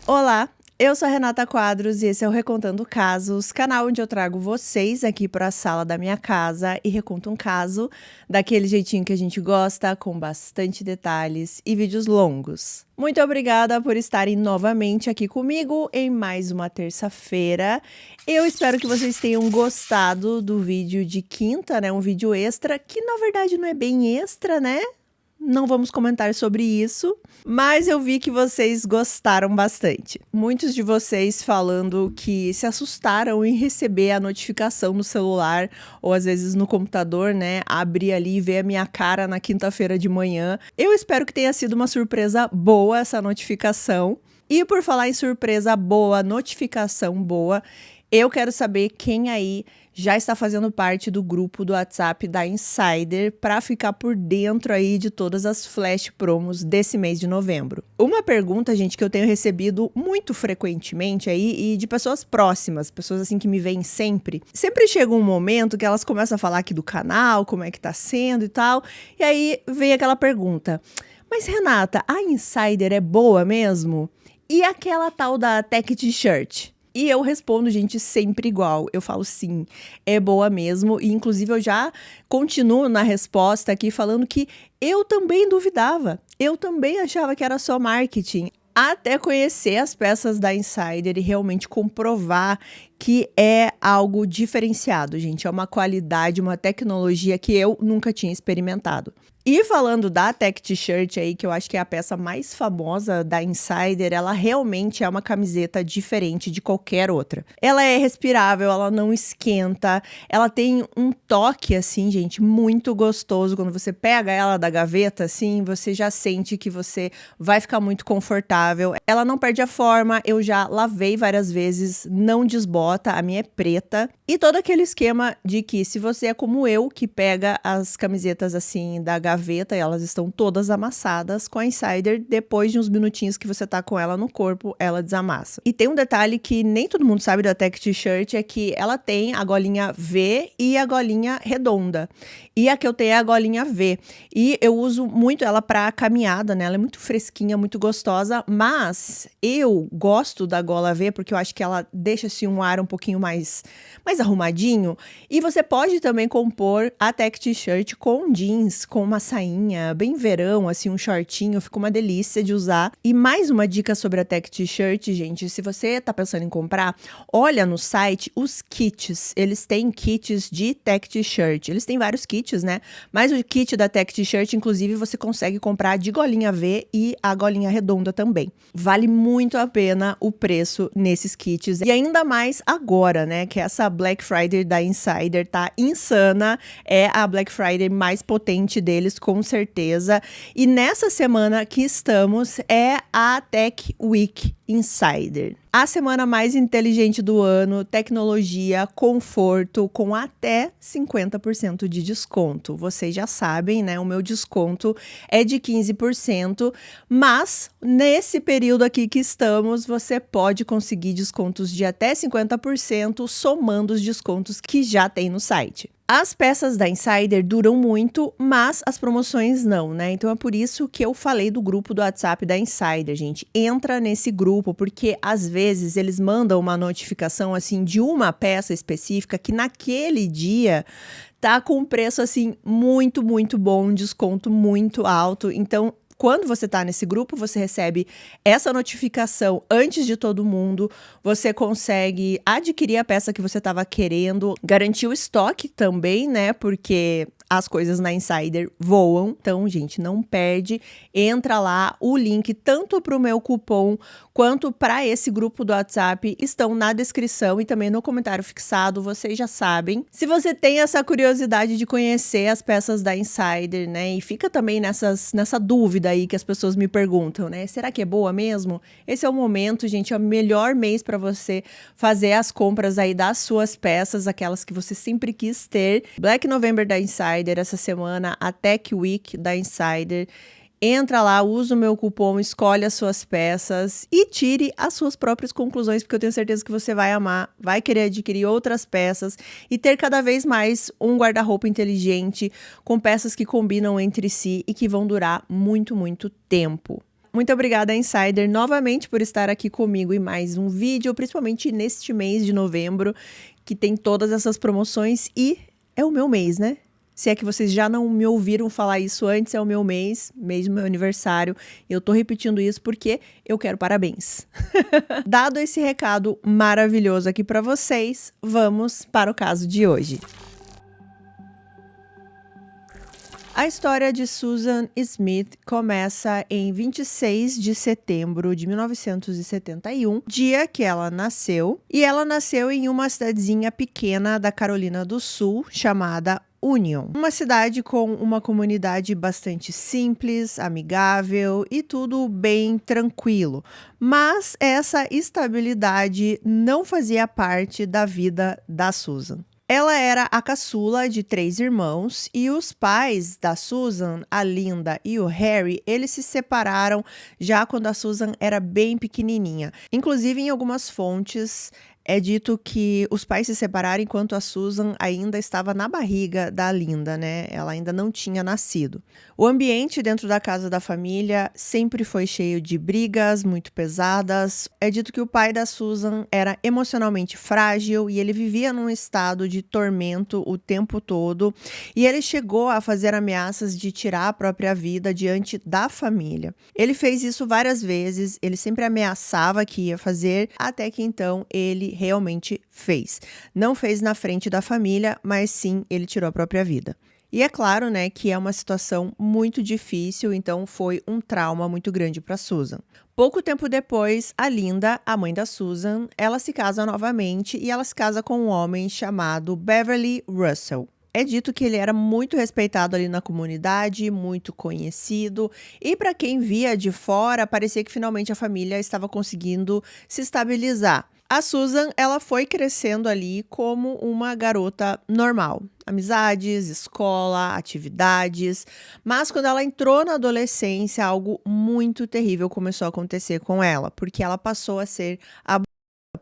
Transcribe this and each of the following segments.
Olá, eu sou a Renata Quadros e esse é o Recontando Casos, canal onde eu trago vocês aqui para a sala da minha casa e reconto um caso daquele jeitinho que a gente gosta, com bastante detalhes e vídeos longos. Muito obrigada por estarem novamente aqui comigo em mais uma terça-feira. Eu espero que vocês tenham gostado do vídeo de quinta, né? Um vídeo extra, que na verdade não é bem extra, né? Não vamos comentar sobre isso, mas eu vi que vocês gostaram bastante. Muitos de vocês falando que se assustaram em receber a notificação no celular ou às vezes no computador, né? Abrir ali e ver a minha cara na quinta-feira de manhã. Eu espero que tenha sido uma surpresa boa essa notificação. E por falar em surpresa boa, notificação boa, eu quero saber quem aí já está fazendo parte do grupo do WhatsApp da Insider para ficar por dentro aí de todas as flash promos desse mês de novembro. Uma pergunta, gente, que eu tenho recebido muito frequentemente aí e de pessoas próximas, pessoas assim que me veem sempre. Sempre chega um momento que elas começam a falar aqui do canal, como é que tá sendo e tal, e aí vem aquela pergunta: mas Renata, a Insider é boa mesmo? E aquela tal da Tech T-shirt? E eu respondo, gente, sempre igual. Eu falo sim, é boa mesmo. E inclusive eu já continuo na resposta aqui falando que eu também duvidava. Eu também achava que era só marketing. Até conhecer as peças da Insider e realmente comprovar que é algo diferenciado, gente. É uma qualidade, uma tecnologia que eu nunca tinha experimentado. E falando da Tech T-shirt aí, que eu acho que é a peça mais famosa da Insider, ela realmente é uma camiseta diferente de qualquer outra. Ela é respirável, ela não esquenta, ela tem um toque, assim, gente, muito gostoso. Quando você pega ela da gaveta, assim, você já sente que você vai ficar muito confortável. Ela não perde a forma, eu já lavei várias vezes, não desbota, a minha é preta. E todo aquele esquema de que se você é como eu, que pega as camisetas, assim, da gaveta, elas estão todas amassadas, com a Insider, depois de uns minutinhos que você tá com ela no corpo, ela desamassa. E tem um detalhe que nem todo mundo sabe da Tech T-shirt, é que ela tem a golinha V e a golinha redonda. E a que eu tenho é a golinha V. E eu uso muito ela pra caminhada, né? Ela é muito fresquinha, muito gostosa, mas eu gosto da gola V porque eu acho que ela deixa assim um ar um pouquinho mais arrumadinho. E você pode também compor a Tech T-shirt com jeans, com uma sainha, bem verão, assim, um shortinho, fica uma delícia de usar. E mais uma dica sobre a Tech T-shirt, gente, se você tá pensando em comprar, olha no site os kits. Eles têm kits de Tech T-shirt. Eles têm vários kits, né? Mas o kit da Tech T-shirt, inclusive, você consegue comprar de golinha V e a golinha redonda também. Vale muito a pena o preço nesses kits. E ainda mais agora, né? Que essa Black Friday da Insider tá insana. É a Black Friday mais potente deles, com certeza. E nessa semana que estamos é a Tech Week Insider. A semana mais inteligente do ano, tecnologia, conforto, com até 50% de desconto. Vocês já sabem, né? O meu desconto é de 15%, mas nesse período aqui que estamos, você pode conseguir descontos de até 50%, somando os descontos que já tem no site. As peças da Insider duram muito, mas as promoções não, né? Então é por isso que eu falei do grupo do WhatsApp da Insider, gente. Entra nesse grupo, porque às vezes eles mandam uma notificação, assim, de uma peça específica que naquele dia tá com um preço, assim, muito, muito bom, um desconto muito alto. Então, quando você está nesse grupo, você recebe essa notificação antes de todo mundo, você consegue adquirir a peça que você estava querendo, garantir o estoque também, né? Porque as coisas na Insider voam. Então, gente, não perde. Entra lá, o link tanto para o meu cupom quanto para esse grupo do WhatsApp estão na descrição e também no comentário fixado, vocês já sabem. Se você tem essa curiosidade de conhecer as peças da Insider, né? E fica também nessa dúvida aí que as pessoas me perguntam, né? Será que é boa mesmo? Esse é o momento, gente, é o melhor mês para você fazer as compras aí das suas peças, aquelas que você sempre quis ter. Black November da Insider, essa semana, a Tech Week da Insider. Entra lá, usa o meu cupom, escolhe as suas peças e tire as suas próprias conclusões, porque eu tenho certeza que você vai amar, vai querer adquirir outras peças e ter cada vez mais um guarda-roupa inteligente, com peças que combinam entre si e que vão durar muito, muito tempo. Muito obrigada, Insider, novamente por estar aqui comigo em mais um vídeo, principalmente neste mês de novembro, que tem todas essas promoções e é o meu mês, né? Se é que vocês já não me ouviram falar isso antes, é o meu mês do meu aniversário. Eu tô repetindo isso porque eu quero parabéns. Dado esse recado maravilhoso aqui para vocês, vamos para o caso de hoje. A história de Susan Smith começa em 26 de setembro de 1971, dia que ela nasceu. E ela nasceu em uma cidadezinha pequena da Carolina do Sul, chamada Union. Uma cidade com uma comunidade bastante simples, amigável e tudo bem tranquilo. Mas essa estabilidade não fazia parte da vida da Susan. Ela era a caçula de 3 irmãos e os pais da Susan, a Linda e o Harry, eles se separaram já quando a Susan era bem pequenininha. Inclusive, em algumas fontes, é dito que os pais se separaram enquanto a Susan ainda estava na barriga da Linda, né? Ela ainda não tinha nascido. O ambiente dentro da casa da família sempre foi cheio de brigas muito pesadas. É dito que o pai da Susan era emocionalmente frágil e ele vivia num estado de tormento o tempo todo. E ele chegou a fazer ameaças de tirar a própria vida diante da família. Ele fez isso várias vezes, ele sempre ameaçava que ia fazer, até que então ele realmente fez. Não fez na frente da família, mas sim, ele tirou a própria vida. E é claro, né, que é uma situação muito difícil, então foi um trauma muito grande para Susan. Pouco tempo depois, a Linda, a mãe da Susan, ela se casa novamente e ela se casa com um homem chamado Beverly Russell. É dito que ele era muito respeitado ali na comunidade, muito conhecido, e para quem via de fora, parecia que finalmente a família estava conseguindo se estabilizar. A Susan, ela foi crescendo ali como uma garota normal. Amizades, escola, atividades. Mas quando ela entrou na adolescência, algo muito terrível começou a acontecer com ela, porque ela passou a ser abusada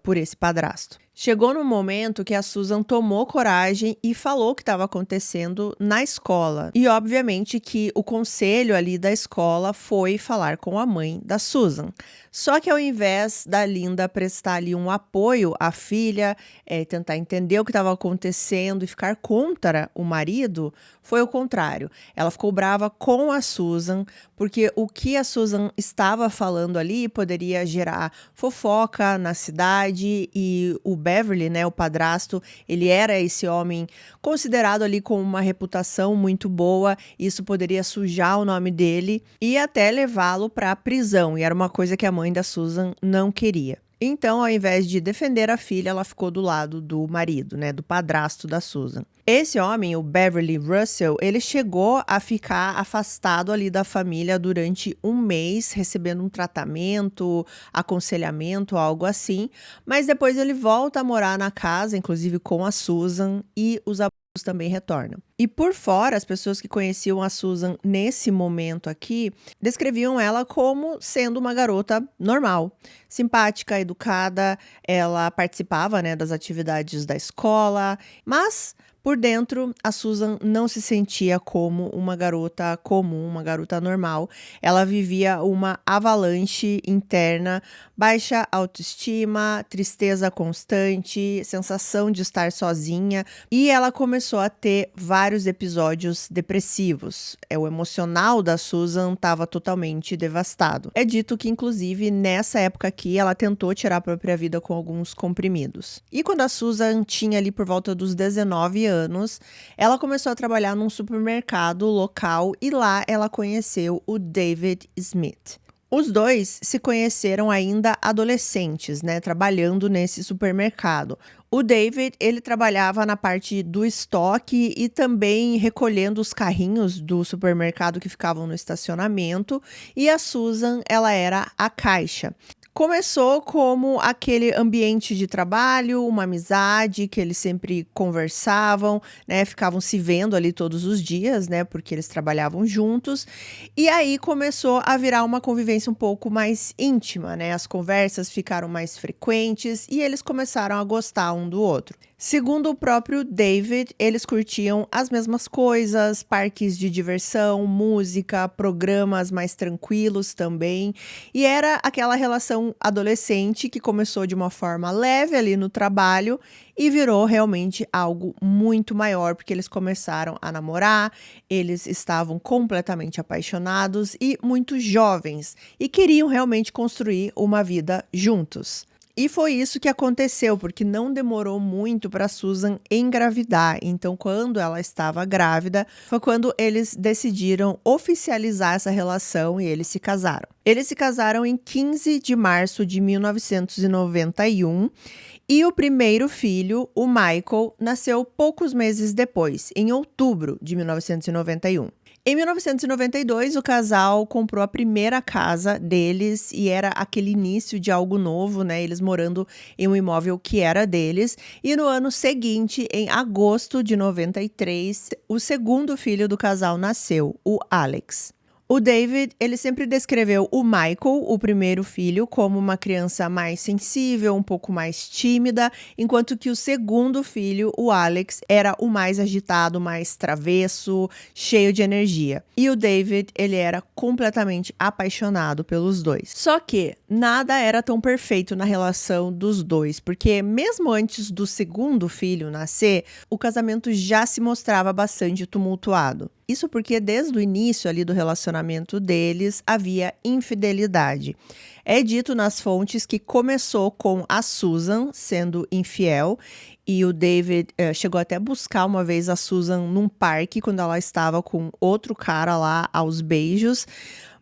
por esse padrasto. Chegou no momento que a Susan tomou coragem e falou o que estava acontecendo na escola. E obviamente que o conselho ali da escola foi falar com a mãe da Susan. Só que ao invés da Linda prestar ali um apoio à filha, tentar entender o que estava acontecendo e ficar contra o marido, foi o contrário. Ela ficou brava com a Susan, porque o que a Susan estava falando ali poderia gerar fofoca na cidade e o Beverly, né, o padrasto, ele era esse homem considerado ali com uma reputação muito boa, isso poderia sujar o nome dele e até levá-lo para a prisão, e era uma coisa que a mãe da Susan não queria. Então, ao invés de defender a filha, ela ficou do lado do marido, né, do padrasto da Susan. Esse homem, o Beverly Russell, ele chegou a ficar afastado ali da família durante um mês, recebendo um tratamento, aconselhamento, algo assim. Mas depois ele volta a morar na casa, inclusive com a Susan, e os abusos também retornam. E por fora, as pessoas que conheciam a Susan nesse momento aqui, descreviam ela como sendo uma garota normal, simpática, educada, ela participava, né, das atividades da escola, mas por dentro, a Susan não se sentia como uma garota comum, uma garota normal. Ela vivia uma avalanche interna, baixa autoestima, tristeza constante, sensação de estar sozinha, e ela começou a ter vários episódios depressivos. O emocional da Susan estava totalmente devastado. É dito que, inclusive, nessa época aqui, ela tentou tirar a própria vida com alguns comprimidos. E quando a Susan tinha ali por volta dos 19 anos, ela começou a trabalhar num supermercado local e lá ela conheceu o David Smith. Os dois se conheceram ainda adolescentes, né, trabalhando nesse supermercado. O David, ele trabalhava na parte do estoque e também recolhendo os carrinhos do supermercado que ficavam no estacionamento, e a Susan, ela era a caixa. Começou como aquele ambiente de trabalho, uma amizade que eles sempre conversavam, né, ficavam se vendo ali todos os dias, né, porque eles trabalhavam juntos. E aí começou a virar uma convivência um pouco mais íntima, né? As conversas ficaram mais frequentes e eles começaram a gostar um do outro. Segundo o próprio David, eles curtiam as mesmas coisas, parques de diversão, música, programas mais tranquilos também. E era aquela relação adolescente que começou de uma forma leve ali no trabalho e virou realmente algo muito maior, porque eles começaram a namorar, eles estavam completamente apaixonados e muito jovens e queriam realmente construir uma vida juntos. E foi isso que aconteceu, porque não demorou muito para Susan engravidar. Então, quando ela estava grávida, foi quando eles decidiram oficializar essa relação e eles se casaram. Eles se casaram em 15 de março de 1991 e o primeiro filho, o Michael, nasceu poucos meses depois, em outubro de 1991. Em 1992, o casal comprou a primeira casa deles e era aquele início de algo novo, né? Eles morando em um imóvel que era deles. E no ano seguinte, em agosto de 93, o segundo filho do casal nasceu, o Alex. O David, ele sempre descreveu o Michael, o primeiro filho, como uma criança mais sensível, um pouco mais tímida, enquanto que o segundo filho, o Alex, era o mais agitado, mais travesso, cheio de energia. E o David, ele era completamente apaixonado pelos dois. Só que nada era tão perfeito na relação dos dois, porque mesmo antes do segundo filho nascer, o casamento já se mostrava bastante tumultuado. Isso porque desde o início ali do relacionamento deles havia infidelidade. É dito nas fontes que começou com a Susan sendo infiel e o David chegou até a buscar uma vez a Susan num parque quando ela estava com outro cara lá aos beijos.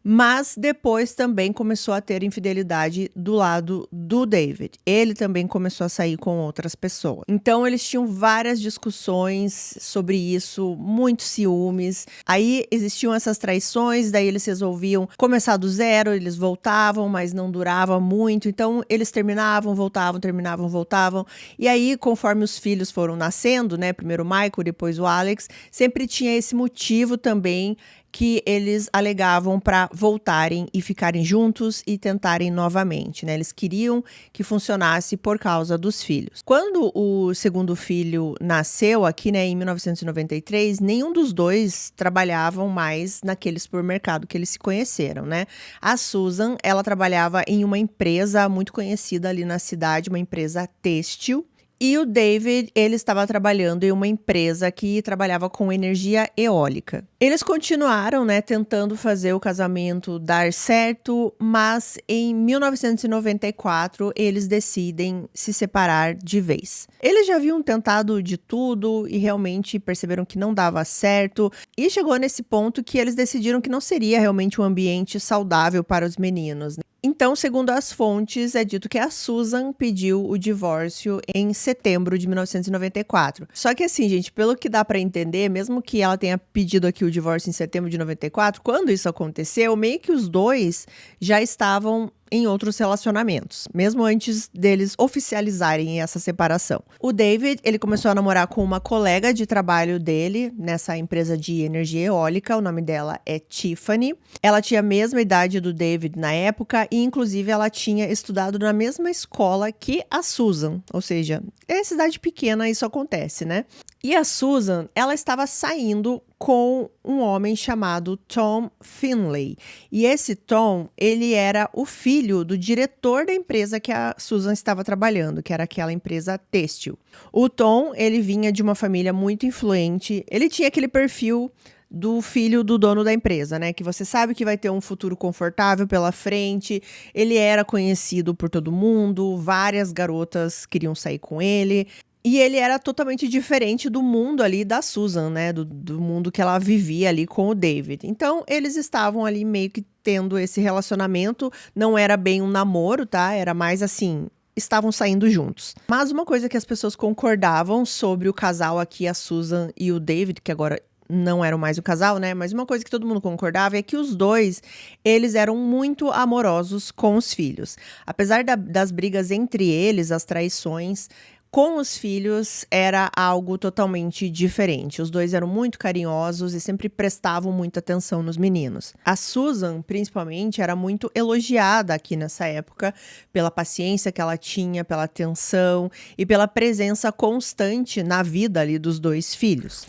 Mas depois também começou a ter infidelidade do lado do David. Ele também começou a sair com outras pessoas. Então eles tinham várias discussões sobre isso, muitos ciúmes. Aí existiam essas traições, daí eles resolviam começar do zero, eles voltavam, mas não durava muito. Então eles terminavam, voltavam, terminavam, voltavam. E aí, conforme os filhos foram nascendo, né, primeiro o Michael, depois o Alex, sempre tinha esse motivo também que eles alegavam para voltarem e ficarem juntos e tentarem novamente, né? Eles queriam que funcionasse por causa dos filhos. Quando o segundo filho nasceu aqui, né, em 1993, nenhum dos dois trabalhavam mais naquele supermercado que eles se conheceram, né? A Susan, ela trabalhava em uma empresa muito conhecida ali na cidade, uma empresa têxtil. E o David, ele estava trabalhando em uma empresa que trabalhava com energia eólica. Eles continuaram, né, tentando fazer o casamento dar certo, mas em 1994 eles decidem se separar de vez. Eles já haviam tentado de tudo e realmente perceberam que não dava certo. E chegou nesse ponto que eles decidiram que não seria realmente um ambiente saudável para os meninos, né? Então, segundo as fontes, é dito que a Susan pediu o divórcio em setembro de 1994. Só que assim, gente, pelo que dá pra entender, mesmo que ela tenha pedido aqui o divórcio em setembro de 94, quando isso aconteceu, meio que os dois já estavam em outros relacionamentos, mesmo antes deles oficializarem essa separação. O David, ele começou a namorar com uma colega de trabalho dele nessa empresa de energia eólica, o nome dela é Tiffany. Ela tinha a mesma idade do David na época e inclusive ela tinha estudado na mesma escola que a Susan, ou seja, é cidade pequena, isso acontece, né? E a Susan, ela estava saindo com um homem chamado Tom Finlay. E esse Tom, ele era o filho do diretor da empresa que a Susan estava trabalhando, que era aquela empresa têxtil. O Tom, ele vinha de uma família muito influente, ele tinha aquele perfil do filho do dono da empresa, né? Que você sabe que vai ter um futuro confortável pela frente. Ele era conhecido por todo mundo, várias garotas queriam sair com ele. E ele era totalmente diferente do mundo ali da Susan, né? Do mundo que ela vivia ali com o David. Então, eles estavam ali meio que tendo esse relacionamento. Não era bem um namoro, tá? Era mais assim, estavam saindo juntos. Mas uma coisa que as pessoas concordavam sobre o casal aqui, a Susan e o David, que agora não eram mais o casal, né? Mas uma coisa que todo mundo concordava é que os dois, eles eram muito amorosos com os filhos. Apesar das brigas entre eles, as traições, Com os filhos era algo totalmente diferente. Os dois eram muito carinhosos e sempre prestavam muita atenção nos meninos. A Susan, principalmente, era muito elogiada aqui nessa época pela paciência que ela tinha, pela atenção e pela presença constante na vida ali dos dois filhos.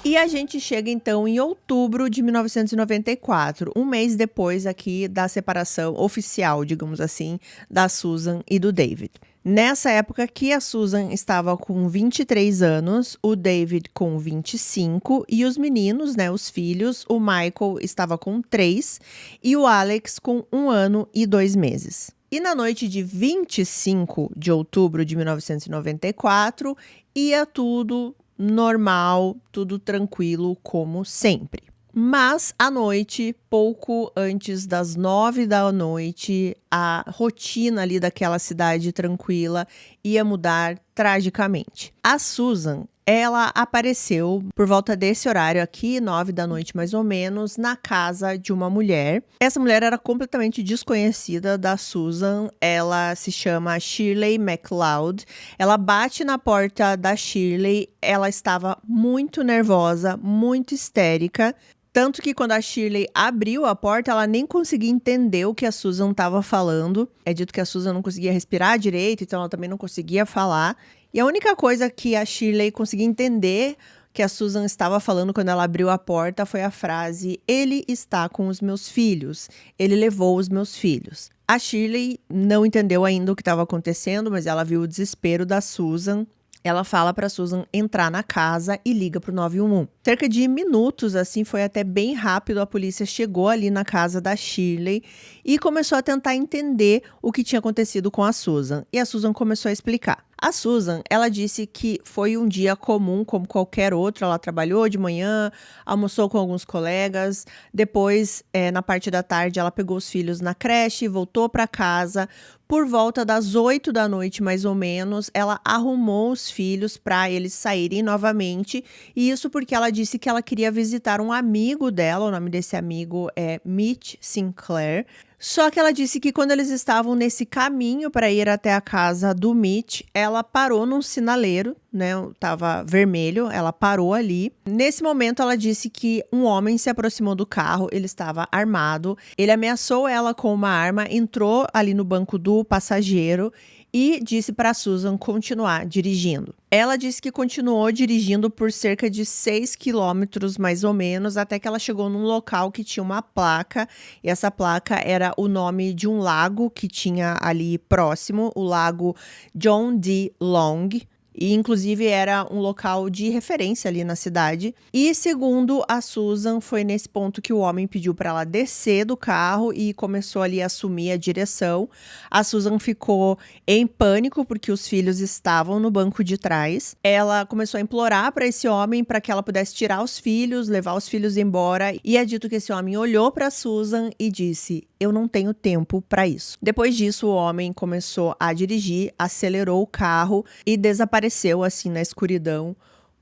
E a gente chega então em outubro de 1994, um mês depois aqui da separação oficial, digamos assim, da Susan e do David. Nessa época que a Susan estava com 23 anos, o David com 25 e os meninos, né, os filhos, o Michael estava com 3 e o Alex com 1 ano e 2 meses. E na noite de 25 de outubro de 1994, ia tudo normal, tudo tranquilo como sempre. Mas à noite, pouco antes das 9 da noite, a rotina ali daquela cidade tranquila ia mudar tragicamente. A Susan, ela apareceu por volta desse horário aqui, 9 da noite mais ou menos, na casa de uma mulher. Essa mulher era completamente desconhecida da Susan, ela se chama Shirley MacLeod. Ela bate na porta da Shirley, ela estava muito nervosa, muito histérica. Tanto que quando a Shirley abriu a porta, ela nem conseguia entender o que a Susan estava falando. É dito que a Susan não conseguia respirar direito, então ela também não conseguia falar. E a única coisa que a Shirley conseguia entender que a Susan estava falando quando ela abriu a porta foi a frase: "Ele está com os meus filhos. Ele levou os meus filhos." A Shirley não entendeu ainda o que estava acontecendo, mas ela viu o desespero da Susan. Ela fala para Susan entrar na casa e liga para o 911. Cerca de minutos, assim, foi até bem rápido, a polícia chegou ali na casa da Shirley e começou a tentar entender o que tinha acontecido com a Susan. E a Susan começou a explicar. A Susan, ela disse que foi um dia comum, como qualquer outro. Ela trabalhou de manhã, almoçou com alguns colegas. Depois, na parte da tarde, ela pegou os filhos na creche, voltou para casa. Por volta das 8 da noite, mais ou menos, ela arrumou os filhos para eles saírem novamente. E isso porque ela disse que ela queria visitar um amigo dela. O nome desse amigo é Mitch Sinclair. Só que ela disse que quando eles estavam nesse caminho para ir até a casa do Mitch, ela parou num sinaleiro, né? Tava vermelho, ela parou ali. Nesse momento, ela disse que um homem se aproximou do carro, ele estava armado. Ele ameaçou ela com uma arma, entrou ali no banco do passageiro e disse para Susan continuar dirigindo. Ela disse que continuou dirigindo por cerca de 6 quilômetros, mais ou menos, até que ela chegou num local que tinha uma placa. E essa placa era o nome de um lago que tinha ali próximo, o lago John D. Long. E, inclusive, era um local de referência ali na cidade. E, segundo a Susan, foi nesse ponto que o homem pediu para ela descer do carro e começou ali a assumir a direção. A Susan ficou em pânico porque os filhos estavam no banco de trás. Ela começou a implorar para esse homem para que ela pudesse tirar os filhos, levar os filhos embora. E é dito que esse homem olhou para Susan e disse: "Eu não tenho tempo para isso." Depois disso, o homem começou a dirigir, acelerou o carro e desapareceu assim na escuridão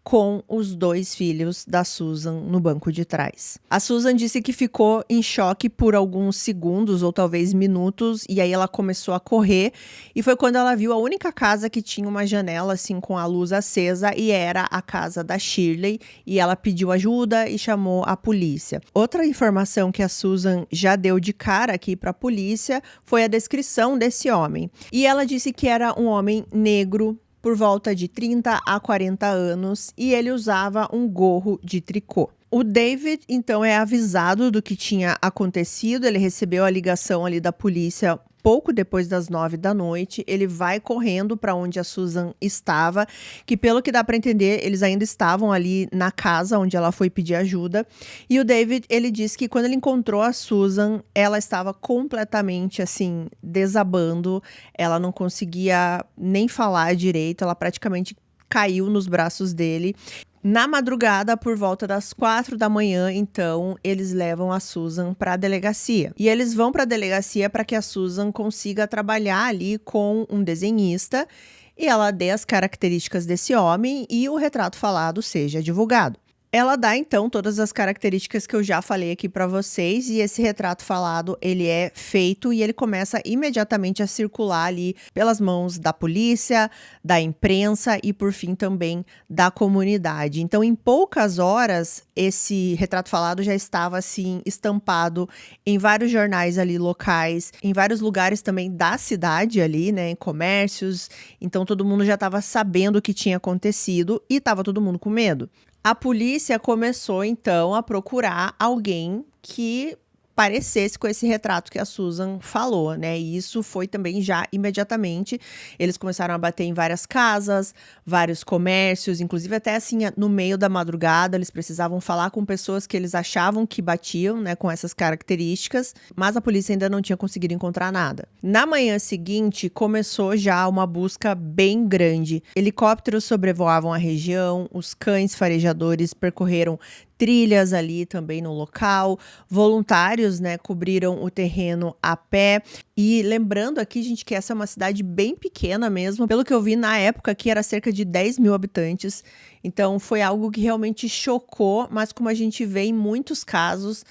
com os 2 filhos da Susan no banco de trás. A Susan disse que ficou em choque por alguns segundos ou talvez minutos, e aí ela começou a correr, e foi quando ela viu a única casa que tinha uma janela assim com a luz acesa, e era a casa da Shirley, e ela pediu ajuda e chamou a polícia. Outra informação que a Susan já deu de cara aqui para a polícia foi a descrição desse homem. E ela disse que era um homem negro, por volta de 30 a 40 anos, e ele usava um gorro de tricô. O David, então, é avisado do que tinha acontecido. Ele recebeu a ligação ali da polícia pouco depois das 9 da noite. Ele vai correndo para onde a Susan estava, que pelo que dá para entender, eles ainda estavam ali na casa onde ela foi pedir ajuda. E o David, ele disse que quando ele encontrou a Susan, ela estava completamente assim, desabando. Ela não conseguia nem falar direito, ela praticamente caiu nos braços dele. Na madrugada, por volta das 4 da manhã, então, eles levam a Susan para a delegacia. E eles vão para a delegacia para que a Susan consiga trabalhar ali com um desenhista e ela dê as características desse homem e o retrato falado seja divulgado. Ela dá então todas as características que eu já falei aqui para vocês e esse retrato falado, ele é feito e ele começa imediatamente a circular ali pelas mãos da polícia, da imprensa e por fim também da comunidade. Então, em poucas horas, esse retrato falado já estava assim estampado em vários jornais ali locais, em vários lugares também da cidade ali, né, em comércios. Então todo mundo já estava sabendo o que tinha acontecido e estava todo mundo com medo. A polícia começou então a procurar alguém que parecesse com esse retrato que a Susan falou, né? E isso foi também já imediatamente. Eles começaram a bater em várias casas, vários comércios, inclusive até assim no meio da madrugada, eles precisavam falar com pessoas que eles achavam que batiam, né, com essas características, mas a polícia ainda não tinha conseguido encontrar nada. Na manhã seguinte, começou já uma busca bem grande. Helicópteros sobrevoavam a região, os cães farejadores percorreram trilhas ali também no local, voluntários, né, cobriram o terreno a pé. E lembrando aqui, gente, que essa é uma cidade bem pequena mesmo. Pelo que eu vi na época, aqui era cerca de 10 mil habitantes. Então foi algo que realmente chocou, mas como a gente vê em muitos casos,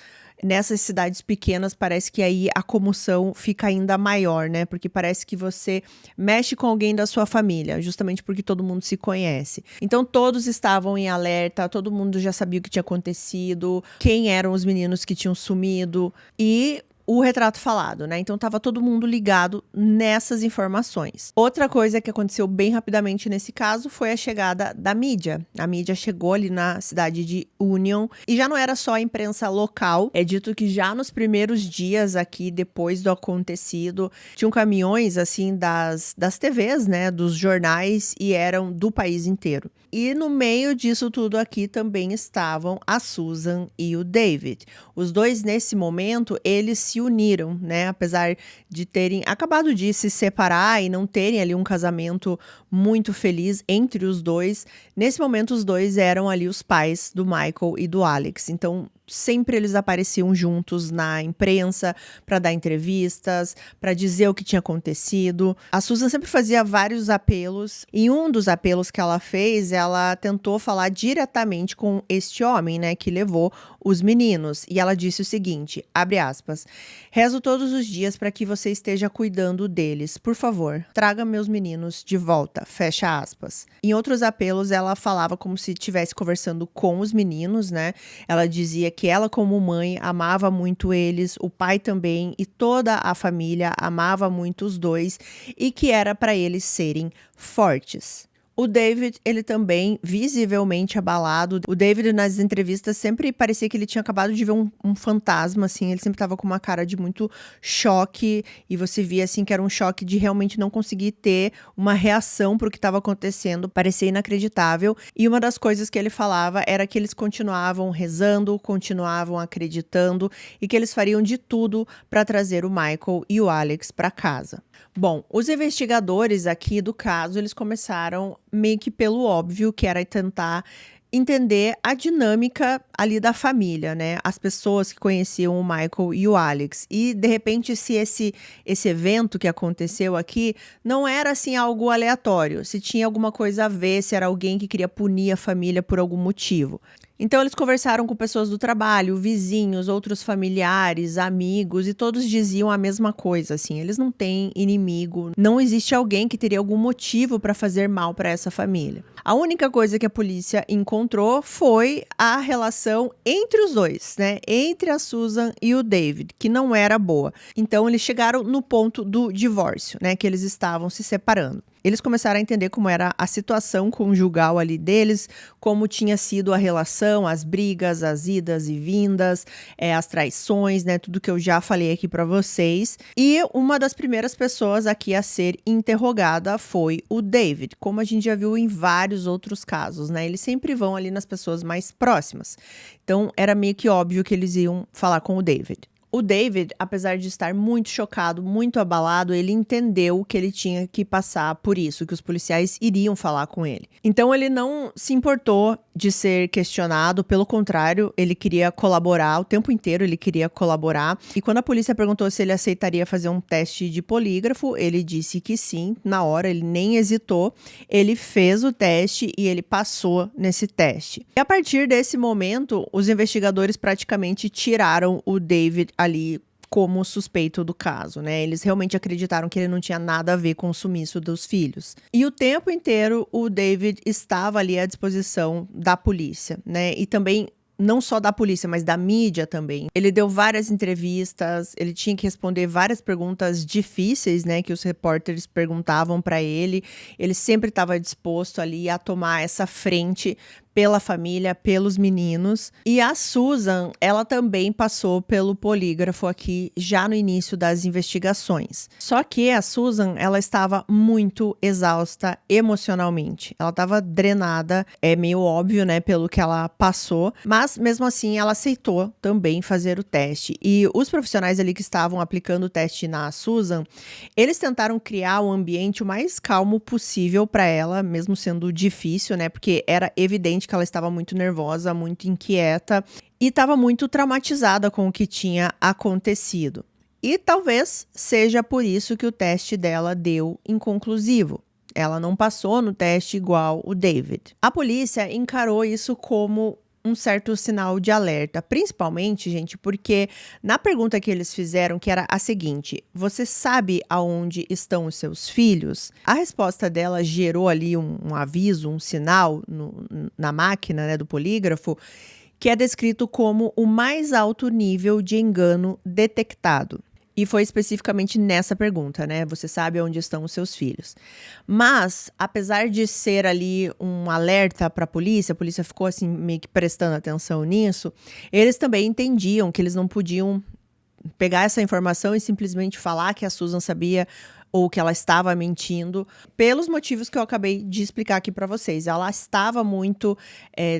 nessas cidades pequenas, parece que aí a comoção fica ainda maior, né? Porque parece que você mexe com alguém da sua família, justamente porque todo mundo se conhece. Então, todos estavam em alerta, todo mundo já sabia o que tinha acontecido, quem eram os meninos que tinham sumido e o retrato falado, né? Então tava todo mundo ligado nessas informações. Outra coisa que aconteceu bem rapidamente nesse caso foi a chegada da mídia. A mídia chegou ali na cidade de Union e já não era só a imprensa local. É dito que já nos primeiros dias aqui, depois do acontecido, tinham caminhões assim das TVs, né? Dos jornais e eram do país inteiro. E no meio disso tudo aqui também estavam a Susan e o David. Os dois, nesse momento, eles se uniram, né? Apesar de terem acabado de se separar e não terem ali um casamento muito feliz entre os dois, nesse momento os dois eram ali os pais do Michael e do Alex. Então, sempre eles apareciam juntos na imprensa para dar entrevistas, para dizer o que tinha acontecido. A Susan sempre fazia vários apelos. E um dos apelos que ela fez, ela tentou falar diretamente com este homem, né, que levou os meninos. E ela disse o seguinte, abre aspas, rezo todos os dias para que você esteja cuidando deles. Por favor, traga meus meninos de volta, fecha aspas. Em outros apelos, ela falava como se estivesse conversando com os meninos, né? Ela dizia que ela, como mãe, amava muito eles, o pai também, e toda a família amava muito os dois, e que era para eles serem fortes. O David, ele também visivelmente abalado. O David, nas entrevistas, sempre parecia que ele tinha acabado de ver um fantasma, assim. Ele sempre estava com uma cara de muito choque. E você via, assim, que era um choque de realmente não conseguir ter uma reação para o que estava acontecendo. Parecia inacreditável. E uma das coisas que ele falava era que eles continuavam rezando, continuavam acreditando. E que eles fariam de tudo para trazer o Michael e o Alex para casa. Bom, os investigadores aqui do caso, eles começaram meio que pelo óbvio, que era tentar entender a dinâmica ali da família, né? As pessoas que conheciam o Michael e o Alex. E, de repente, se esse evento que aconteceu aqui não era, assim, algo aleatório. Se tinha alguma coisa a ver, se era alguém que queria punir a família por algum motivo. Então eles conversaram com pessoas do trabalho, vizinhos, outros familiares, amigos, e todos diziam a mesma coisa, assim, eles não têm inimigo, não existe alguém que teria algum motivo para fazer mal para essa família. A única coisa que a polícia encontrou foi a relação entre os dois, né, entre a Susan e o David, que não era boa. Então eles chegaram no ponto do divórcio, né, que eles estavam se separando. Eles começaram a entender como era a situação conjugal ali deles, como tinha sido a relação, as brigas, as idas e vindas, as traições, né? Tudo que eu já falei aqui para vocês. E uma das primeiras pessoas aqui a ser interrogada foi o David, como a gente já viu em vários outros casos, né? Eles sempre vão ali nas pessoas mais próximas. Então, era meio que óbvio que eles iam falar com o David. O David, apesar de estar muito chocado, muito abalado, ele entendeu que ele tinha que passar por isso, que os policiais iriam falar com ele. Então ele não se importou de ser questionado, pelo contrário, ele queria colaborar, o tempo inteiro ele queria colaborar. E quando a polícia perguntou se ele aceitaria fazer um teste de polígrafo, ele disse que sim, na hora, ele nem hesitou. Ele fez o teste e ele passou nesse teste. E a partir desse momento, os investigadores praticamente tiraram o David ali como suspeito do caso, né? Eles realmente acreditaram que ele não tinha nada a ver com o sumiço dos filhos. E o tempo inteiro o David estava ali à disposição da polícia, né? E também não só da polícia, mas da mídia também. Ele deu várias entrevistas, ele tinha que responder várias perguntas difíceis, né, que os repórteres perguntavam para ele. Ele sempre estava disposto ali a tomar essa frente pela família, pelos meninos. E a Susan, ela também passou pelo polígrafo aqui já no início das investigações. Só que a Susan, ela estava muito exausta emocionalmente. Ela estava drenada, é meio óbvio, né, pelo que ela passou. Mas mesmo assim, ela aceitou também fazer o teste. E os profissionais ali que estavam aplicando o teste na Susan, eles tentaram criar um ambiente o mais calmo possível para ela, mesmo sendo difícil, né, porque era evidente que ela estava muito nervosa, muito inquieta e estava muito traumatizada com o que tinha acontecido. E talvez seja por isso que o teste dela deu inconclusivo. Ela não passou no teste igual o David. A polícia encarou isso como um certo sinal de alerta, principalmente, gente, porque na pergunta que eles fizeram, que era a seguinte: você sabe aonde estão os seus filhos? A resposta dela gerou ali um aviso, um sinal na máquina, né, do polígrafo, que é descrito como o mais alto nível de engano detectado. E foi especificamente nessa pergunta, né? Você sabe onde estão os seus filhos. Mas, apesar de ser ali um alerta para a polícia ficou assim meio que prestando atenção nisso, eles também entendiam que eles não podiam pegar essa informação e simplesmente falar que a Susan sabia ou que ela estava mentindo, pelos motivos que eu acabei de explicar aqui para vocês. Ela estava muito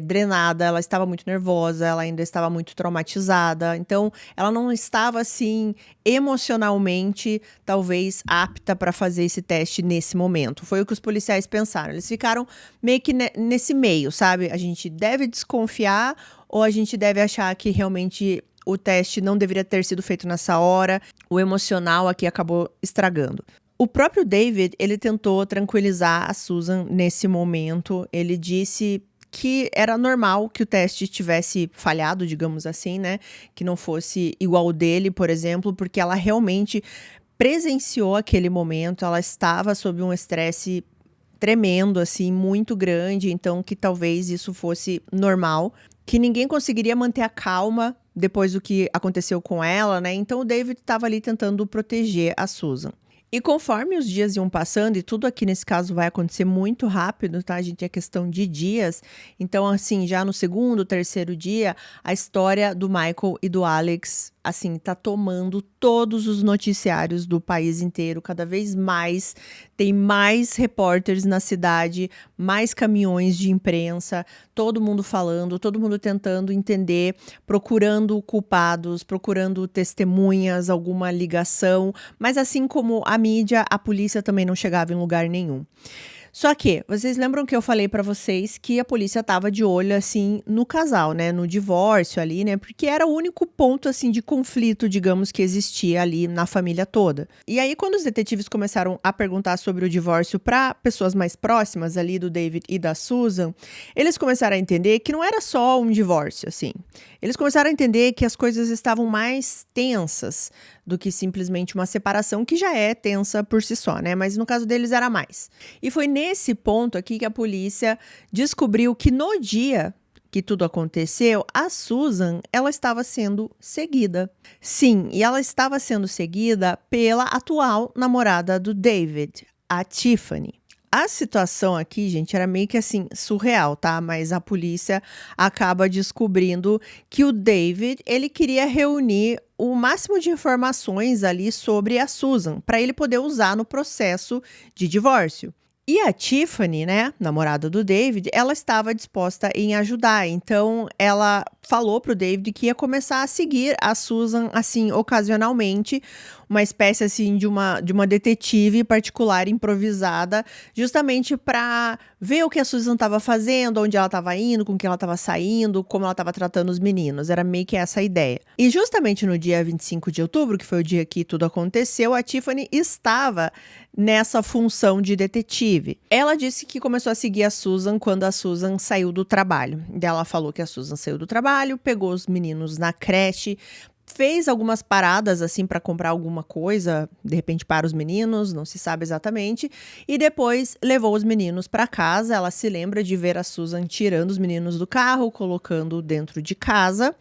drenada, ela estava muito nervosa, ela ainda estava muito traumatizada, então ela não estava assim emocionalmente, talvez apta para fazer esse teste nesse momento. Foi o que os policiais pensaram. Eles ficaram meio que nesse meio, sabe? A gente deve desconfiar ou a gente deve achar que realmente o teste não deveria ter sido feito nessa hora, o emocional aqui acabou estragando. O próprio David, ele tentou tranquilizar a Susan nesse momento. Ele disse que era normal que o teste tivesse falhado, digamos assim, né? Que não fosse igual o dele, por exemplo, porque ela realmente presenciou aquele momento, ela estava sob um estresse tremendo, assim, muito grande, então que talvez isso fosse normal, que ninguém conseguiria manter a calma depois do que aconteceu com ela, né? Então o David estava ali tentando proteger a Susan. E conforme os dias iam passando, e tudo aqui nesse caso vai acontecer muito rápido, tá, gente? É questão de dias. Então, assim, já no segundo, terceiro dia, a história do Michael e do Alex, assim, tá tomando todos os noticiários do país inteiro. Cada vez mais, tem mais repórteres na cidade, mais caminhões de imprensa, todo mundo falando, todo mundo tentando entender, procurando culpados, procurando testemunhas, alguma ligação. Mas assim como a mídia, a polícia também não chegava em lugar nenhum. Só que, vocês lembram que eu falei pra vocês que a polícia tava de olho, assim, no casal, né? No divórcio ali, né? Porque era o único ponto, assim, de conflito, digamos, que existia ali na família toda. E aí, quando os detetives começaram a perguntar sobre o divórcio pra pessoas mais próximas ali do David e da Susan, eles começaram a entender que não era só um divórcio, assim. Eles começaram a entender que as coisas estavam mais tensas do que simplesmente uma separação, que já é tensa por si só, né? Mas no caso deles era mais. E foi nesse ponto aqui que a polícia descobriu que no dia que tudo aconteceu, a Susan, ela estava sendo seguida. Sim, e ela estava sendo seguida pela atual namorada do David, a Tiffany. A situação aqui, gente, era meio que assim, surreal, tá? Mas a polícia acaba descobrindo que o David, ele queria reunir o máximo de informações ali sobre a Susan, para ele poder usar no processo de divórcio. E a Tiffany, né, namorada do David, ela estava disposta em ajudar. Então, ela falou pro David que ia começar a seguir a Susan, assim, ocasionalmente, uma espécie, assim, de uma detetive particular improvisada, justamente para ver o que a Susan estava fazendo, onde ela estava indo, com quem ela estava saindo, como ela estava tratando os meninos. Era meio que essa a ideia. E justamente no dia 25 de outubro, que foi o dia que tudo aconteceu, a Tiffany estava nessa função de detetive. Ela disse que começou a seguir a Susan quando a Susan saiu do trabalho. Ela falou que a Susan saiu do trabalho, pegou os meninos na creche, fez algumas paradas assim para comprar alguma coisa, de repente para os meninos, não se sabe exatamente, e depois levou os meninos para casa. Ela se lembra de ver a Susan tirando os meninos do carro, colocando dentro de casa.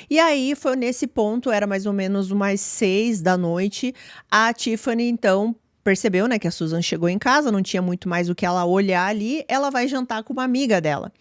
E aí foi nesse ponto, era mais ou menos umas 6 da noite, a Tiffany então percebeu, né, que a Susan chegou em casa, não tinha muito mais o que ela olhar ali, ela vai jantar com uma amiga dela.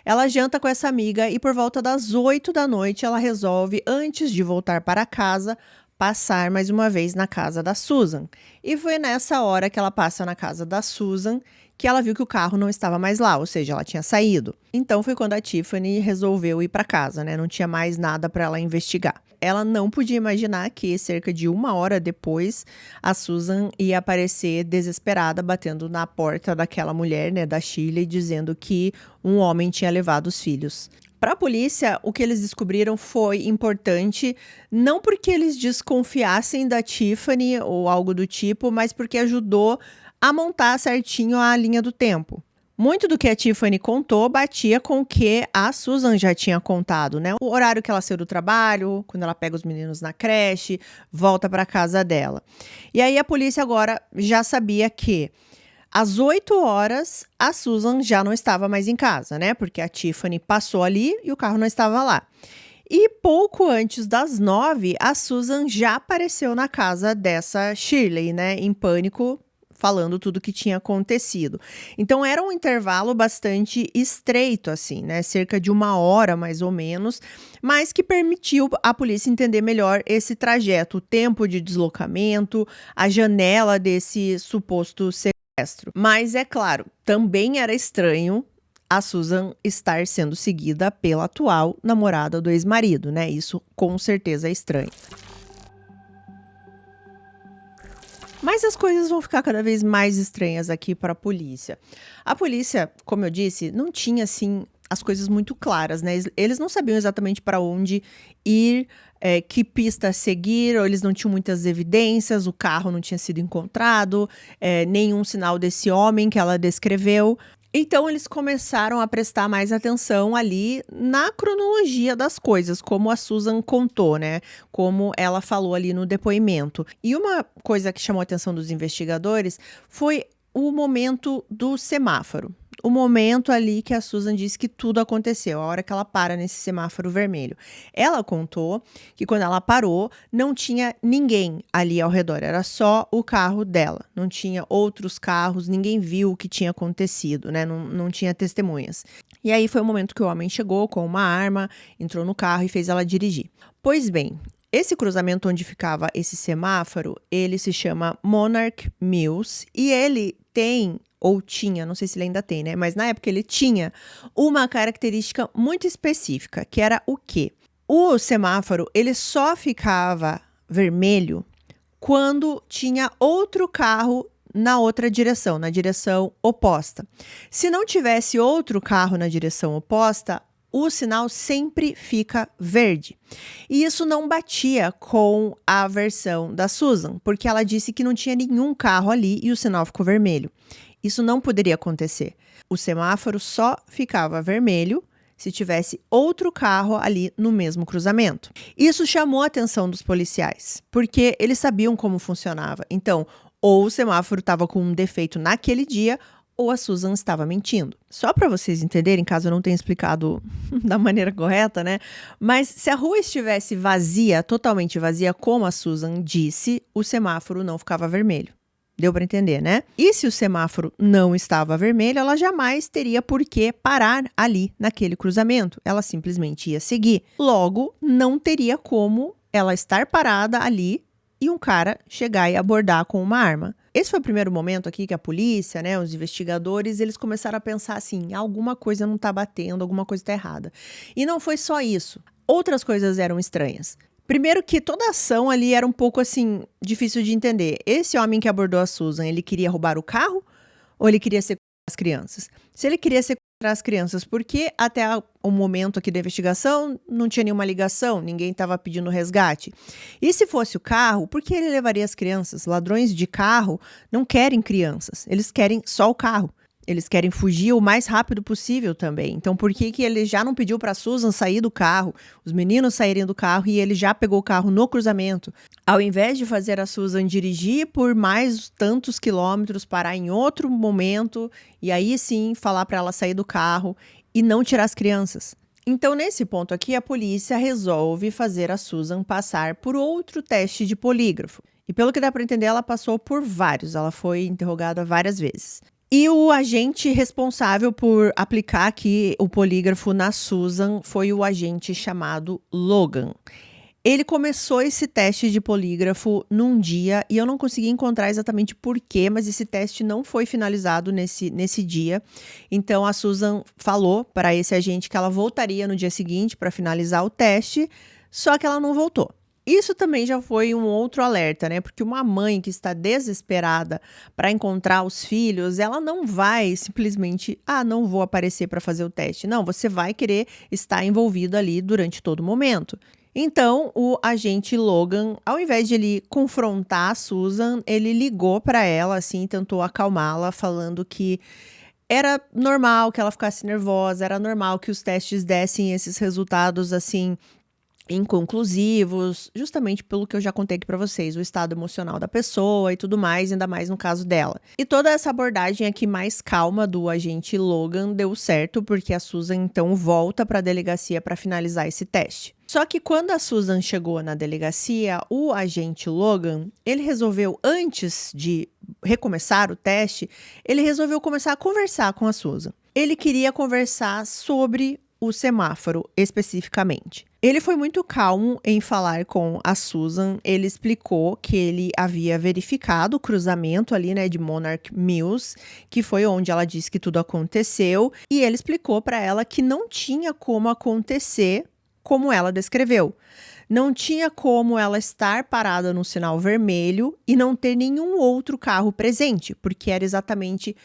Ela janta com essa amiga e por volta das 8 da noite ela resolve, antes de voltar para casa, passar mais uma vez na casa da Susan. E foi nessa hora que ela passa na casa da Susan que ela viu que o carro não estava mais lá, ou seja, ela tinha saído. Então foi quando a Tiffany resolveu ir para casa, né? Não tinha mais nada para ela investigar. Ela não podia imaginar que cerca de 1 hora depois a Susan ia aparecer desesperada, batendo na porta daquela mulher, né, da Shirley, dizendo que um homem tinha levado os filhos. Para a polícia, o que eles descobriram foi importante, não porque eles desconfiassem da Tiffany ou algo do tipo, mas porque ajudou a montar certinho a linha do tempo. Muito do que a Tiffany contou batia com o que a Susan já tinha contado, né? O horário que ela saiu do trabalho, quando ela pega os meninos na creche, volta para casa dela. E aí a polícia agora já sabia que às 8 horas a Susan já não estava mais em casa, né? Porque a Tiffany passou ali e o carro não estava lá. E pouco antes das 9, a Susan já apareceu na casa dessa Shirley, né? Em pânico, falando tudo o que tinha acontecido. Então era um intervalo bastante estreito, assim, né? Cerca de 1 hora, mais ou menos, mas que permitiu à polícia entender melhor esse trajeto, o tempo de deslocamento, a janela desse suposto sequestro. Mas é claro, também era estranho a Susan estar sendo seguida pela atual namorada do ex-marido, né? Isso com certeza é estranho. Mas as coisas vão ficar cada vez mais estranhas aqui para a polícia. A polícia, como eu disse, não tinha assim as coisas muito claras, né? Eles não sabiam exatamente para onde ir, que pista seguir, ou eles não tinham muitas evidências, o carro não tinha sido encontrado, nenhum sinal desse homem que ela descreveu. Então, eles começaram a prestar mais atenção ali na cronologia das coisas, como a Susan contou, né? Como ela falou ali no depoimento. E uma coisa que chamou a atenção dos investigadores foi o momento do semáforo. O momento ali que a Susan disse que tudo aconteceu, a hora que ela para nesse semáforo vermelho. Ela contou que quando ela parou, não tinha ninguém ali ao redor, era só o carro dela. Não tinha outros carros, ninguém viu o que tinha acontecido, né? Não tinha testemunhas. E aí foi o momento que o homem chegou com uma arma, entrou no carro e fez ela dirigir. Pois bem, esse cruzamento onde ficava esse semáforo, ele se chama Monarch Mills e ele tem, ou tinha, não sei se ele ainda tem, né? Mas na época ele tinha uma característica muito específica, que era o quê? O semáforo, ele só ficava vermelho quando tinha outro carro na outra direção, na direção oposta. Se não tivesse outro carro na direção oposta, o sinal sempre fica verde. E isso não batia com a versão da Susan, porque ela disse que não tinha nenhum carro ali e o sinal ficou vermelho. Isso não poderia acontecer. O semáforo só ficava vermelho se tivesse outro carro ali no mesmo cruzamento. Isso chamou a atenção dos policiais, porque eles sabiam como funcionava. Então, ou o semáforo estava com um defeito naquele dia, ou a Susan estava mentindo. Só para vocês entenderem, caso eu não tenha explicado da maneira correta, né? Mas se a rua estivesse vazia, totalmente vazia, como a Susan disse, o semáforo não ficava vermelho. Deu para entender, né? E se o semáforo não estava vermelho, ela jamais teria por que parar ali naquele cruzamento. Ela simplesmente ia seguir. Logo, não teria como ela estar parada ali e um cara chegar e abordar com uma arma. Esse foi o primeiro momento aqui que a polícia, né, os investigadores, eles começaram a pensar assim, alguma coisa não tá batendo, alguma coisa tá errada. E não foi só isso. outras coisas eram estranhas. Primeiro que toda a ação ali era um pouco, assim, difícil de entender. Esse homem que abordou a Susan, ele queria roubar o carro ou ele queria sequestrar as crianças? Se ele queria sequestrar as crianças, por que até o momento aqui da investigação não tinha nenhuma ligação, ninguém estava pedindo resgate? E se fosse o carro, por que ele levaria as crianças? Ladrões de carro não querem crianças, eles querem só o carro. Eles querem fugir o mais rápido possível também. Então, por que ele já não pediu para Susan sair do carro, os meninos saírem do carro e ele já pegou o carro no cruzamento? Ao invés de fazer a Susan dirigir por mais tantos quilômetros, parar em outro momento e aí sim falar para ela sair do carro e não tirar as crianças. Então, nesse ponto aqui, a polícia resolve fazer a Susan passar por outro teste de polígrafo. E pelo que dá para entender, ela passou por vários, ela foi interrogada várias vezes. E o agente responsável por aplicar aqui o polígrafo na Susan foi o agente chamado Logan. Ele começou esse teste de polígrafo num dia e eu não consegui encontrar exatamente por quê, mas esse teste não foi finalizado nesse dia. Então a Susan falou para esse agente que ela voltaria no dia seguinte para finalizar o teste, só que ela não voltou. Isso também já foi um outro alerta, né? Porque uma mãe que está desesperada para encontrar os filhos, ela não vai simplesmente, não vou aparecer para fazer o teste. Não, você vai querer estar envolvido ali durante todo o momento. Então, o agente Logan, ao invés de ele confrontar a Susan, ele ligou para ela, assim, tentou acalmá-la, falando que era normal que ela ficasse nervosa, era normal que os testes dessem esses resultados, assim, inconclusivos, justamente pelo que eu já contei aqui pra vocês, o estado emocional da pessoa e tudo mais, ainda mais no caso dela. E toda essa abordagem aqui mais calma do agente Logan deu certo, porque a Susan então volta pra delegacia para finalizar esse teste. Só que quando a Susan chegou na delegacia, o agente Logan, ele resolveu, antes de recomeçar o teste, ele resolveu começar a conversar com a Susan. Ele queria conversar sobre o semáforo, especificamente. Ele foi muito calmo em falar com a Susan. Ele explicou que ele havia verificado o cruzamento ali, né, de Monarch Mills, que foi onde ela disse que tudo aconteceu, e ele explicou para ela que não tinha como acontecer como ela descreveu. Não tinha como ela estar parada no sinal vermelho e não ter nenhum outro carro presente, porque era exatamente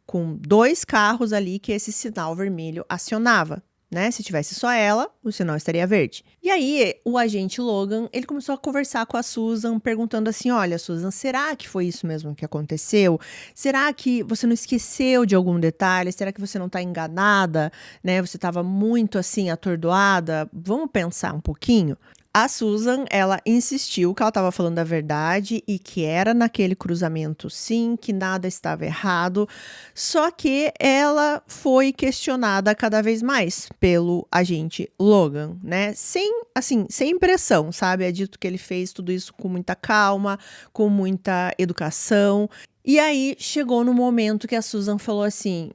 com 2 carros ali que esse sinal vermelho acionava. Né? Se tivesse só ela, o sinal estaria verde. E aí, o agente Logan, ele começou a conversar com a Susan, perguntando assim, olha, Susan, será que foi isso mesmo que aconteceu? Será que você não esqueceu de algum detalhe? Será que você não está enganada? Né? Você estava muito, assim, atordoada? Vamos pensar um pouquinho? A Susan, ela insistiu que ela estava falando a verdade e que era naquele cruzamento sim, que nada estava errado, só que ela foi questionada cada vez mais pelo agente Logan, né? Sem pressão, sabe? É dito que ele fez tudo isso com muita calma, com muita educação. E aí chegou no momento que a Susan falou assim,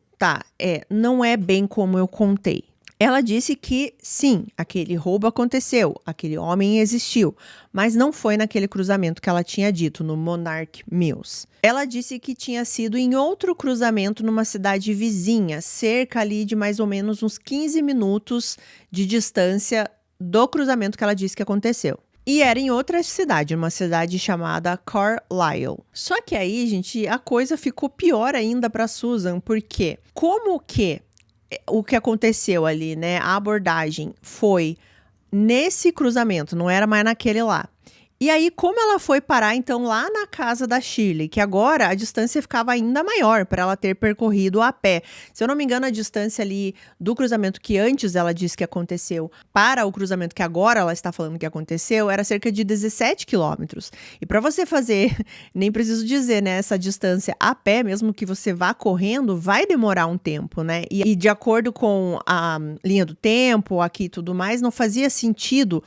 não é bem como eu contei. Ela disse que, sim, aquele roubo aconteceu, aquele homem existiu, mas não foi naquele cruzamento que ela tinha dito, no Monarch Mills. Ela disse que tinha sido em outro cruzamento numa cidade vizinha, cerca ali de mais ou menos uns 15 minutos de distância do cruzamento que ela disse que aconteceu. E era em outra cidade, uma cidade chamada Carlisle. Só que aí, gente, a coisa ficou pior ainda para Susan, porque como que o que aconteceu ali, né? A abordagem foi nesse cruzamento, não era mais naquele lá. E aí, como ela foi parar, então, lá na casa da Shirley, que agora a distância ficava ainda maior para ela ter percorrido a pé. Se eu não me engano, a distância ali do cruzamento que antes ela disse que aconteceu para o cruzamento que agora ela está falando que aconteceu, era cerca de 17 quilômetros. E para você fazer, nem preciso dizer, né, essa distância a pé, mesmo que você vá correndo, vai demorar um tempo, né? E de acordo com a linha do tempo aqui e tudo mais, não fazia sentido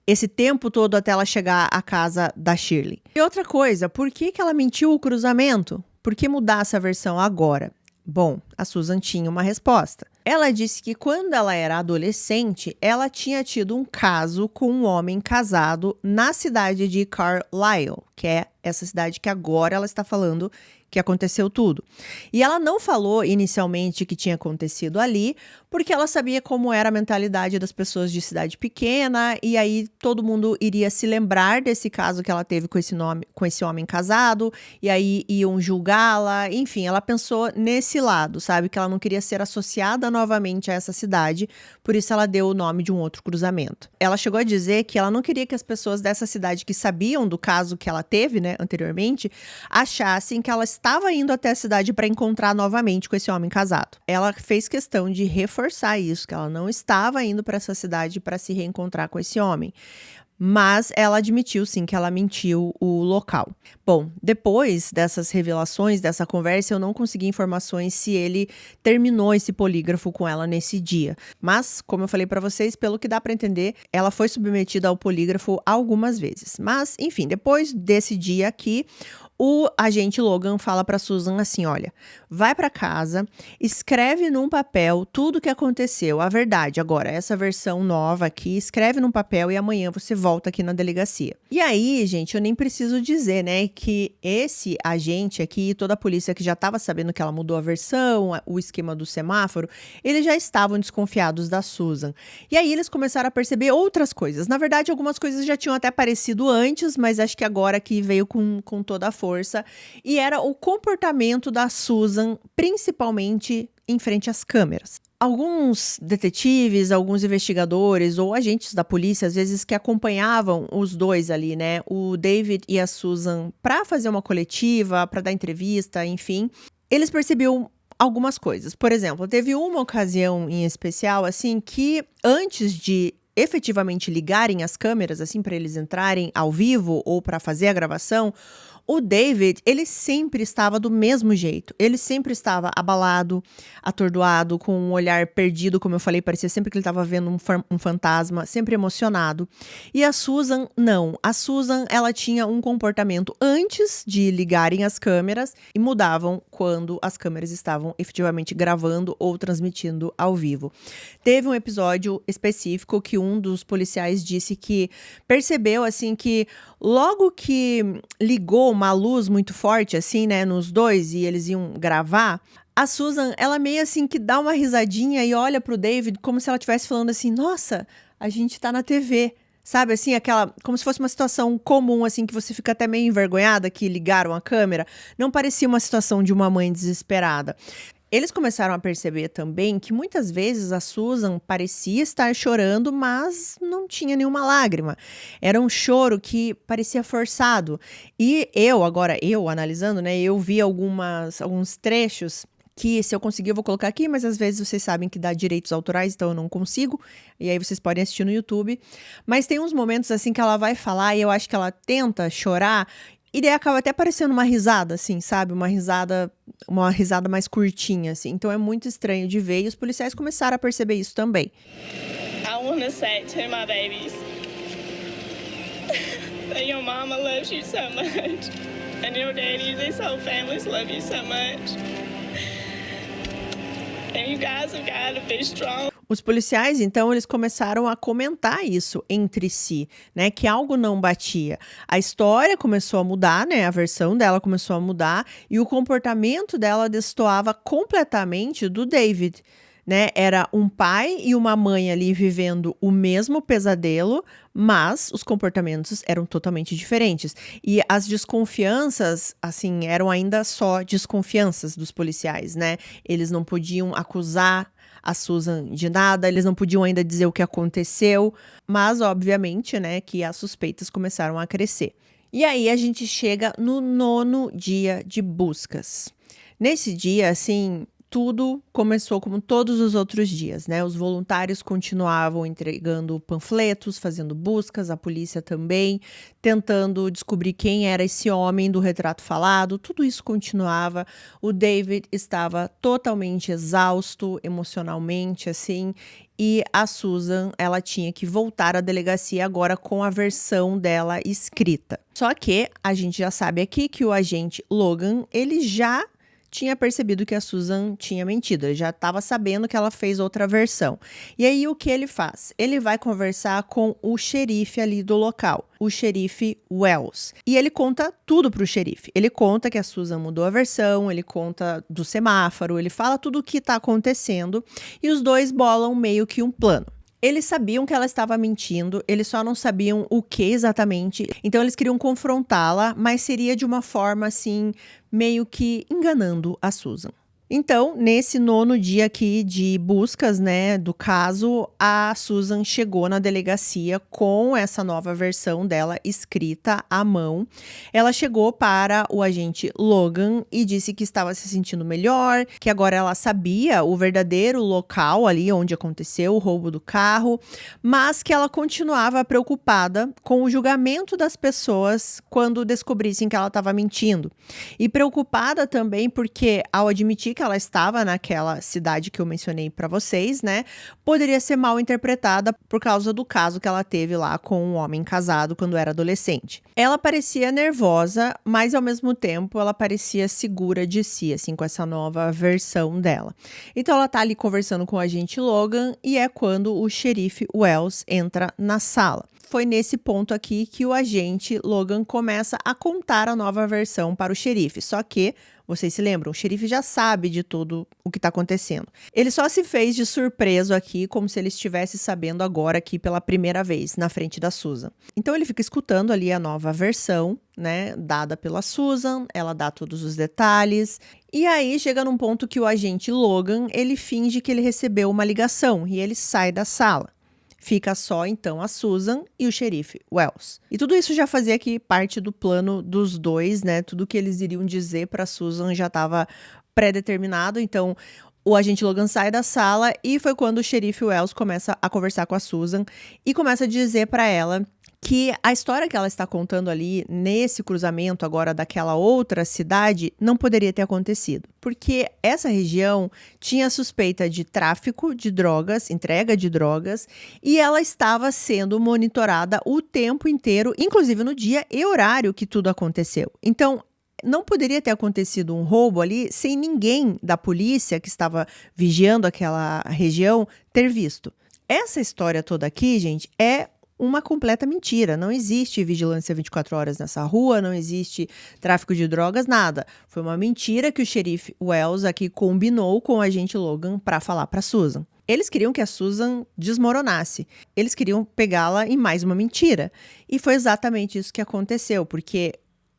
esse tempo todo até ela chegar à casa da Shirley. E outra coisa, por que ela mentiu o cruzamento? Por que mudar essa versão agora? Bom, a Susan tinha uma resposta. Ela disse que quando ela era adolescente, ela tinha tido um caso com um homem casado na cidade de Carlisle, que é essa cidade que agora ela está falando que aconteceu tudo. E ela não falou inicialmente que tinha acontecido ali, porque ela sabia como era a mentalidade das pessoas de cidade pequena, e aí todo mundo iria se lembrar desse caso que ela teve com esse homem casado, e aí iam julgá-la, enfim, ela pensou nesse lado, sabe, que ela não queria ser associada novamente a essa cidade, por isso ela deu o nome de um outro cruzamento. Ela chegou a dizer que ela não queria que as pessoas dessa cidade que sabiam do caso que ela teve, né, anteriormente, achassem que ela estava indo até a cidade para encontrar novamente com esse homem casado. Ela fez questão de reforçar isso, que ela não estava indo para essa cidade para se reencontrar com esse homem. Mas ela admitiu sim que ela mentiu o local. Bom, depois dessas revelações, dessa conversa, eu não consegui informações se ele terminou esse polígrafo com ela nesse dia. Mas, como eu falei pra vocês, pelo que dá pra entender, ela foi submetida ao polígrafo algumas vezes. Mas, enfim, depois desse dia aqui, o agente Logan fala pra Susan assim, olha, vai pra casa, escreve num papel tudo o que aconteceu, a verdade. Agora, essa versão nova aqui, escreve num papel e amanhã você volta aqui na delegacia. E aí, gente, eu nem preciso dizer, né, que esse agente aqui, toda a polícia que já estava sabendo que ela mudou a versão, o esquema do semáforo, eles já estavam desconfiados da Susan. E aí eles começaram a perceber outras coisas. Na verdade, algumas coisas já tinham até aparecido antes, mas acho que agora que veio com toda a força. E era o comportamento da Susan, principalmente em frente às câmeras. Alguns detetives, alguns investigadores ou agentes da polícia, às vezes, que acompanhavam os dois ali, né? O David e a Susan, para fazer uma coletiva, para dar entrevista, enfim, eles percebiam algumas coisas. Por exemplo, teve uma ocasião em especial, assim, que antes de efetivamente ligarem as câmeras, assim, para eles entrarem ao vivo ou para fazer a gravação, o David, ele sempre estava do mesmo jeito. Ele sempre estava abalado, atordoado, com um olhar perdido, como eu falei, parecia sempre que ele estava vendo um fantasma, sempre emocionado. E a Susan, não. A Susan, ela tinha um comportamento antes de ligarem as câmeras e mudavam quando as câmeras estavam efetivamente gravando ou transmitindo ao vivo. Teve um episódio específico que um dos policiais disse que percebeu, assim, que logo que ligou uma luz muito forte, assim, né, nos dois, e eles iam gravar, a Susan, ela meio assim que dá uma risadinha e olha pro David como se ela estivesse falando assim, nossa, a gente tá na TV, sabe, assim, aquela, como se fosse uma situação comum, assim, que você fica até meio envergonhada que ligaram a câmera, não parecia uma situação de uma mãe desesperada. Eles começaram a perceber também que muitas vezes a Susan parecia estar chorando, mas não tinha nenhuma lágrima. Era um choro que parecia forçado. E eu analisando, né, eu vi alguns trechos que, se eu conseguir, eu vou colocar aqui, mas às vezes vocês sabem que dá direitos autorais, então eu não consigo. E aí vocês podem assistir no YouTube. Mas tem uns momentos assim que ela vai falar e eu acho que ela tenta chorar. E daí acaba até parecendo uma risada, assim, sabe? Uma risada mais curtinha, assim. Então é muito estranho de ver e os policiais começaram a perceber isso também. I want to say to my babies that your mama loves you so much and your daddy, these whole families love you so much. And you guys have got to be strong. Os policiais, então, eles começaram a comentar isso entre si, né, que algo não batia. A história começou a mudar, né, a versão dela começou a mudar e o comportamento dela destoava completamente do David, né? Era um pai e uma mãe ali vivendo o mesmo pesadelo, mas os comportamentos eram totalmente diferentes. E as desconfianças, assim, eram ainda só desconfianças dos policiais, né? Eles não podiam acusar a Susan de nada, eles não podiam ainda dizer o que aconteceu, mas obviamente, né, que as suspeitas começaram a crescer. E aí a gente chega no 9º dia de buscas. Nesse dia, assim, tudo começou como todos os outros dias, né? Os voluntários continuavam entregando panfletos, fazendo buscas, a polícia também, tentando descobrir quem era esse homem do retrato falado, tudo isso continuava. O David estava totalmente exausto emocionalmente, assim, e a Susan, ela tinha que voltar à delegacia agora com a versão dela escrita. Só que a gente já sabe aqui que o agente Logan, ele já tinha percebido que a Susan tinha mentido, ele já estava sabendo que ela fez outra versão. E aí o que ele faz? Ele vai conversar com o xerife ali do local, o xerife Wells. E ele conta tudo pro xerife. Ele conta que a Susan mudou a versão, ele conta do semáforo, ele fala tudo o que está acontecendo e os dois bolam meio que um plano. Eles sabiam que ela estava mentindo, eles só não sabiam o que exatamente. Então eles queriam confrontá-la, mas seria de uma forma assim, meio que enganando a Susan. Então, nesse 9º dia aqui de buscas, né, do caso, a Susan chegou na delegacia com essa nova versão dela escrita à mão. Ela chegou para o agente Logan e disse que estava se sentindo melhor, que agora ela sabia o verdadeiro local ali onde aconteceu o roubo do carro, mas que ela continuava preocupada com o julgamento das pessoas quando descobrissem que ela estava mentindo. E preocupada também porque, ao admitir que ela estava naquela cidade que eu mencionei para vocês, né, poderia ser mal interpretada por causa do caso que ela teve lá com um homem casado quando era adolescente. Ela parecia nervosa, mas ao mesmo tempo ela parecia segura de si, assim, com essa nova versão dela. Então ela tá ali conversando com o agente Logan e é quando o xerife Wells entra na sala. Foi nesse ponto aqui que o agente Logan começa a contar a nova versão para o xerife, só que vocês se lembram? O xerife já sabe de tudo o que está acontecendo. Ele só se fez de surpreso aqui, como se ele estivesse sabendo agora aqui pela primeira vez, na frente da Susan. Então ele fica escutando ali a nova versão, né, dada pela Susan, ela dá todos os detalhes. E aí chega num ponto que o agente Logan, ele finge que ele recebeu uma ligação e ele sai da sala. Fica só, então, a Susan e o xerife Wells. E tudo isso já fazia aqui parte do plano dos dois, né? Tudo que eles iriam dizer para Susan já estava pré-determinado. Então, o agente Logan sai da sala e foi quando o xerife Wells começa a conversar com a Susan e começa a dizer para ela que a história que ela está contando ali, nesse cruzamento agora daquela outra cidade, não poderia ter acontecido. Porque essa região tinha suspeita de tráfico de drogas, entrega de drogas, e ela estava sendo monitorada o tempo inteiro, inclusive no dia e horário que tudo aconteceu. Então, não poderia ter acontecido um roubo ali sem ninguém da polícia que estava vigiando aquela região ter visto. Essa história toda aqui, gente, é uma completa mentira. Não existe vigilância 24 horas nessa rua, não existe tráfico de drogas, nada. Foi uma mentira que o xerife Wells aqui combinou com o agente Logan para falar para Susan. Eles queriam que a Susan desmoronasse. Eles queriam pegá-la em mais uma mentira. E foi exatamente isso que aconteceu, porque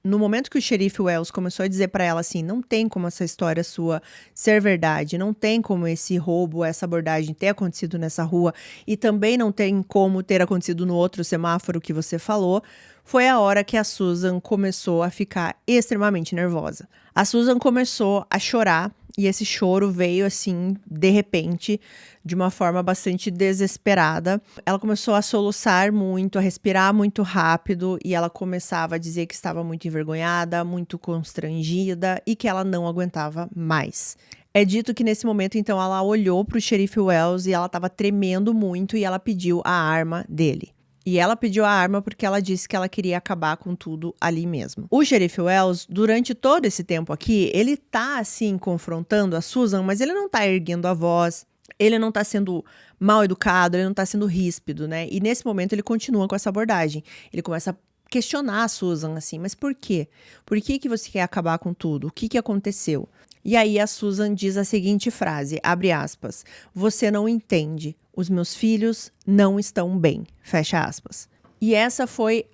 no momento que o xerife Wells começou a dizer para ela assim, não tem como essa história sua ser verdade, não tem como esse roubo, essa abordagem ter acontecido nessa rua e também não tem como ter acontecido no outro semáforo que você falou, foi a hora que a Susan começou a ficar extremamente nervosa. A Susan começou a chorar e esse choro veio assim, de repente, de uma forma bastante desesperada. Ela começou a soluçar muito, a respirar muito rápido e ela começava a dizer que estava muito envergonhada, muito constrangida e que ela não aguentava mais. É dito que nesse momento, então, ela olhou para o xerife Wells e ela estava tremendo muito e ela pediu a arma dele. E ela pediu a arma porque ela disse que ela queria acabar com tudo ali mesmo. O xerife Wells, durante todo esse tempo aqui, ele tá assim confrontando a Susan, mas ele não tá erguendo a voz, ele não tá sendo mal educado, ele não tá sendo ríspido, né? E nesse momento ele continua com essa abordagem. Ele começa a questionar a Susan assim, mas por quê? Por que que você quer acabar com tudo? O que que aconteceu? E aí a Susan diz a seguinte frase, abre aspas, você não entende, os meus filhos não estão bem, fecha aspas. E essa foi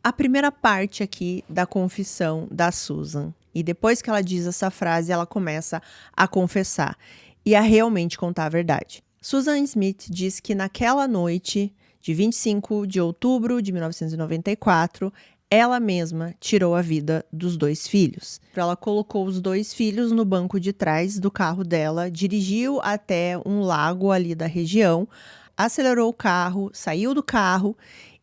a primeira parte aqui da confissão da Susan. E depois que ela diz essa frase, ela começa a confessar e a realmente contar a verdade. Susan Smith diz que naquela noite de 25 de outubro de 1994, ela mesma tirou a vida dos 2 filhos. Ela colocou os 2 filhos no banco de trás do carro dela, dirigiu até um lago ali da região, acelerou o carro, saiu do carro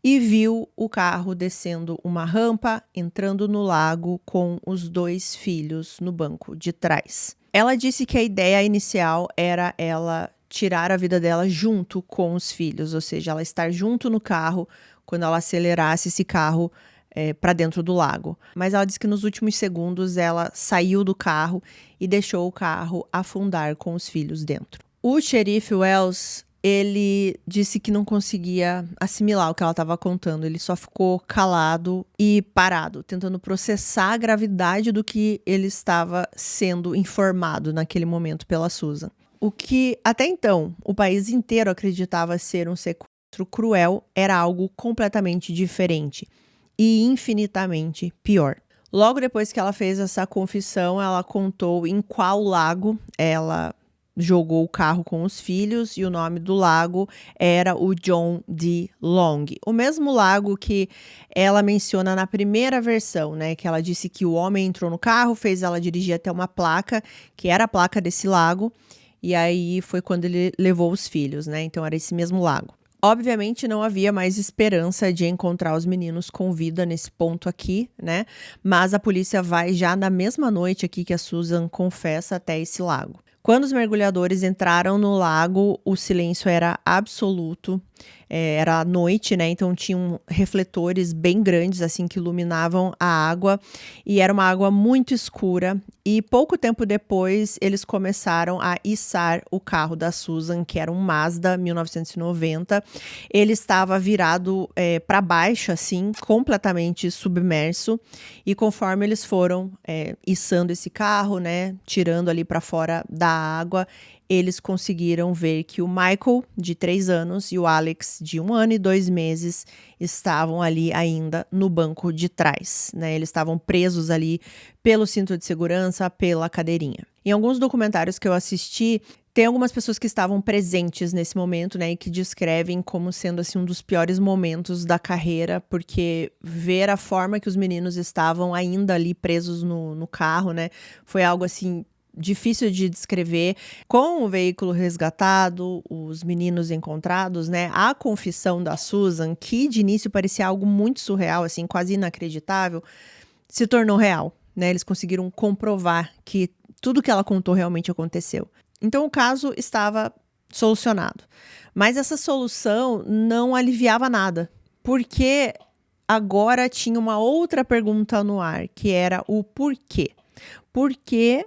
e viu o carro descendo uma rampa, entrando no lago com os 2 filhos no banco de trás. Ela disse que a ideia inicial era ela tirar a vida dela junto com os filhos, ou seja, ela estar junto no carro quando ela acelerasse esse carro para dentro do lago. Mas ela disse que nos últimos segundos ela saiu do carro e deixou o carro afundar com os filhos dentro. O xerife Wells, ele disse que não conseguia assimilar o que ela estava contando. Ele só ficou calado e parado, tentando processar a gravidade do que ele estava sendo informado naquele momento pela Susan. O que, até então, o país inteiro acreditava ser um sequestro cruel era algo completamente diferente e infinitamente pior. Logo depois que ela fez essa confissão, ela contou em qual lago ela jogou o carro com os filhos, e o nome do lago era o John D. Long. O mesmo lago que ela menciona na primeira versão, né? Que ela disse que o homem entrou no carro, fez ela dirigir até uma placa, que era a placa desse lago, e aí foi quando ele levou os filhos, né? Então era esse mesmo lago. Obviamente não havia mais esperança de encontrar os meninos com vida nesse ponto aqui, né? Mas a polícia vai já na mesma noite aqui que a Susan confessa até esse lago. Quando os mergulhadores entraram no lago, o silêncio era absoluto. Era noite, né? Então tinham refletores bem grandes, assim, que iluminavam a água. E era uma água muito escura. E pouco tempo depois, eles começaram a içar o carro da Susan, que era um Mazda 1990. Ele estava virado para baixo, assim, completamente submerso. E conforme eles foram içando esse carro, né? Tirando ali para fora da água, eles conseguiram ver que o Michael, de 3 anos, e o Alex, de 1 ano e 2 meses, estavam ali ainda no banco de trás, né? Eles estavam presos ali pelo cinto de segurança, pela cadeirinha. Em alguns documentários que eu assisti, tem algumas pessoas que estavam presentes nesse momento, né, e que descrevem como sendo, assim, um dos piores momentos da carreira, porque ver a forma que os meninos estavam ainda ali presos no carro, né, foi algo, assim, difícil de descrever. Com o veículo resgatado, os meninos encontrados, né, a confissão da Susan, que de início parecia algo muito surreal, assim, quase inacreditável, se tornou real, né? Eles conseguiram comprovar que tudo que ela contou realmente aconteceu. Então o caso estava solucionado. Mas essa solução não aliviava nada, porque agora tinha uma outra pergunta no ar, que era o porquê. Por que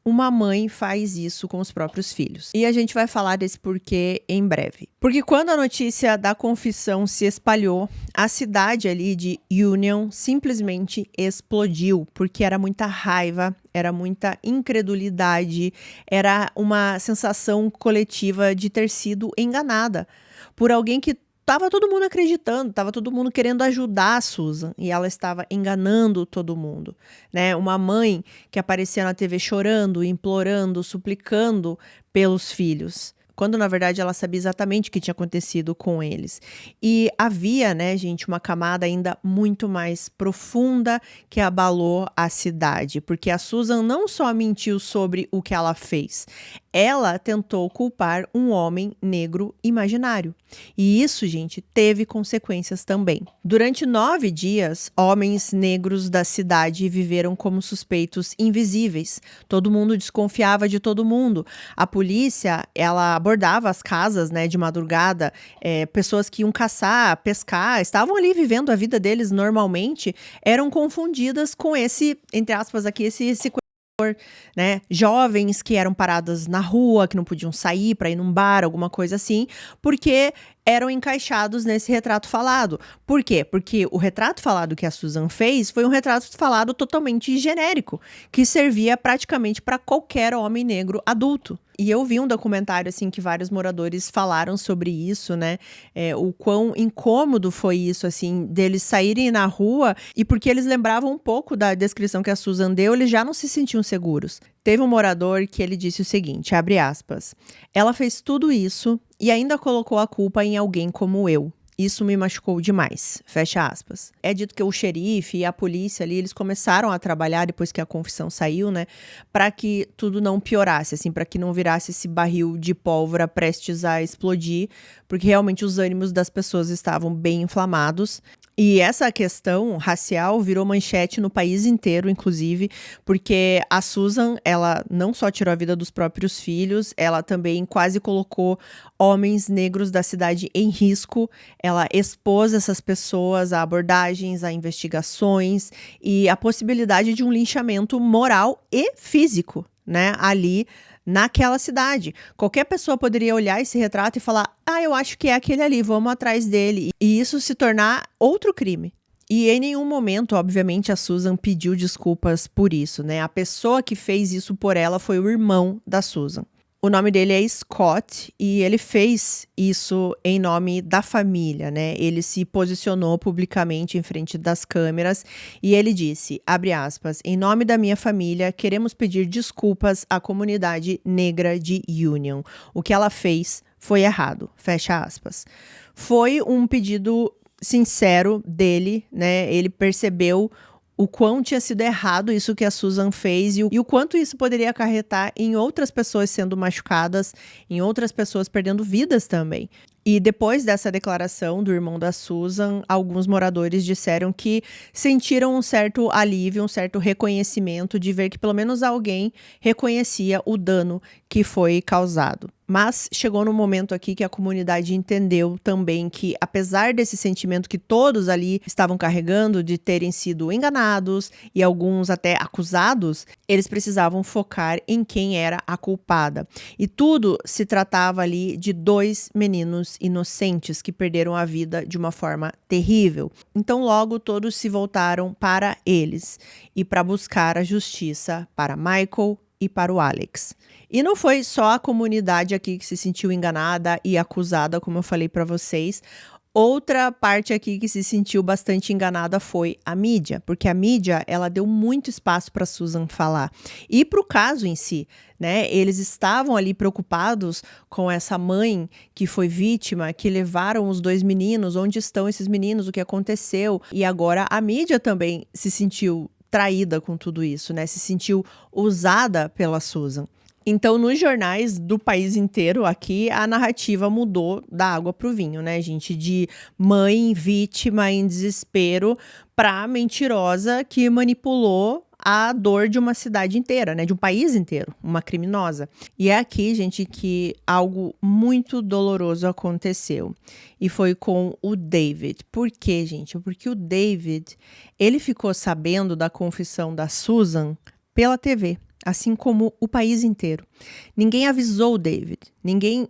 uma mãe faz isso com os próprios filhos? E a gente vai falar desse porquê em breve. Porque quando a notícia da confissão se espalhou, a cidade ali de Union simplesmente explodiu, porque era muita raiva, era muita incredulidade, era uma sensação coletiva de ter sido enganada por alguém que tava todo mundo acreditando, tava todo mundo querendo ajudar a Susan, e ela estava enganando todo mundo, né? Uma mãe que aparecia na TV chorando, implorando, suplicando pelos filhos, quando na verdade ela sabia exatamente o que tinha acontecido com eles. E havia, né, gente, uma camada ainda muito mais profunda que abalou a cidade, porque a Susan não só mentiu sobre o que ela fez, ela tentou culpar um homem negro imaginário. E isso, gente, teve consequências também. Durante 9 dias, homens negros da cidade viveram como suspeitos invisíveis. Todo mundo desconfiava de todo mundo. A polícia, ela abordava as casas, né, de madrugada. Pessoas que iam caçar, pescar, estavam ali vivendo a vida deles normalmente, eram confundidas com esse, entre aspas aqui, esse né? Jovens que eram paradas na rua, que não podiam sair para ir num bar, alguma coisa assim, porque eram encaixados nesse retrato falado. Por quê? Porque o retrato falado que a Susan fez foi um retrato falado totalmente genérico, que servia praticamente para qualquer homem negro adulto. E eu vi um documentário, assim, que vários moradores falaram sobre isso, né? O quão incômodo foi isso, assim, deles saírem na rua, e porque eles lembravam um pouco da descrição que a Susan deu, eles já não se sentiam seguros. Teve um morador que ele disse o seguinte, abre aspas, ela fez tudo isso e ainda colocou a culpa em alguém como eu. Isso me machucou demais, fecha aspas. É dito que o xerife e a polícia ali, eles começaram a trabalhar depois que a confissão saiu, né, para que tudo não piorasse, assim, para que não virasse esse barril de pólvora prestes a explodir, porque realmente os ânimos das pessoas estavam bem inflamados. E essa questão racial virou manchete no país inteiro, inclusive, porque a Susan, ela não só tirou a vida dos próprios filhos, ela também quase colocou homens negros da cidade em risco. ela expôs essas pessoas a abordagens, a investigações e a possibilidade de um linchamento moral e físico, né, ali naquela cidade. Qualquer pessoa poderia olhar esse retrato e falar: ah, eu acho que é aquele ali, vamos atrás dele. E isso se tornar outro crime. E em nenhum momento, obviamente, a Susan pediu desculpas por isso, né? A pessoa que fez isso por ela foi o irmão da Susan. O nome dele é Scott e ele fez isso em nome da família, né? Ele se posicionou publicamente em frente das câmeras e ele disse, abre aspas, em nome da minha família, queremos pedir desculpas à comunidade negra de Union. O que ela fez foi errado, fecha aspas. Foi um pedido sincero dele, né? Ele percebeu o quão tinha sido errado isso que a Susan fez e o quanto isso poderia acarretar em outras pessoas sendo machucadas, em outras pessoas perdendo vidas também. E depois dessa declaração do irmão da Susan, alguns moradores disseram que sentiram um certo alívio, um certo reconhecimento de ver que pelo menos alguém reconhecia o dano que foi causado. Mas chegou no momento aqui que a comunidade entendeu também que, apesar desse sentimento que todos ali estavam carregando de terem sido enganados e alguns até acusados, eles precisavam focar em quem era a culpada. E tudo se tratava ali de 2 meninos inocentes que perderam a vida de uma forma terrível. Então logo todos se voltaram para eles e para buscar a justiça para Michael e para o Alex. E não foi só a comunidade aqui que se sentiu enganada e acusada, como eu falei para vocês. Outra parte aqui que se sentiu bastante enganada foi a mídia, porque a mídia, ela deu muito espaço para Susan falar. E para o caso em si, né? Eles estavam ali preocupados com essa mãe que foi vítima, que levaram os 2 meninos, onde estão esses meninos, o que aconteceu. E agora a mídia também se sentiu traída com tudo isso, né? Se sentiu usada pela Susan. Então, nos jornais do país inteiro aqui, a narrativa mudou da água pro vinho, né, gente? De mãe vítima em desespero pra mentirosa que manipulou a dor de uma cidade inteira, né? De um país inteiro, uma criminosa. E é aqui, gente, que algo muito doloroso aconteceu. E foi com o David. Por quê, gente? Porque o David, ele ficou sabendo da confissão da Susan pela TV. Assim como o país inteiro. Ninguém avisou o David, ninguém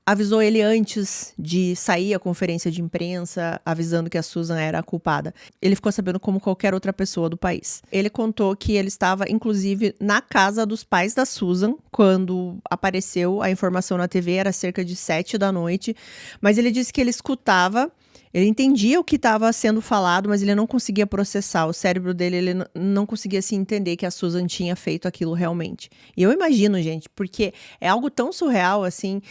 avisou ele antes de sair a conferência de imprensa avisando que a Susan era a culpada. Ele ficou sabendo como qualquer outra pessoa do país. Ele contou que ele estava, inclusive, na casa dos pais da Susan quando apareceu a informação na TV, era cerca de 7 da noite, mas ele disse que ele escutava. Ele entendia o que estava sendo falado, mas ele não conseguia processar. O cérebro dele, ele não conseguia se entender que a Susan tinha feito aquilo realmente. E eu imagino, gente, porque é algo tão surreal, assim,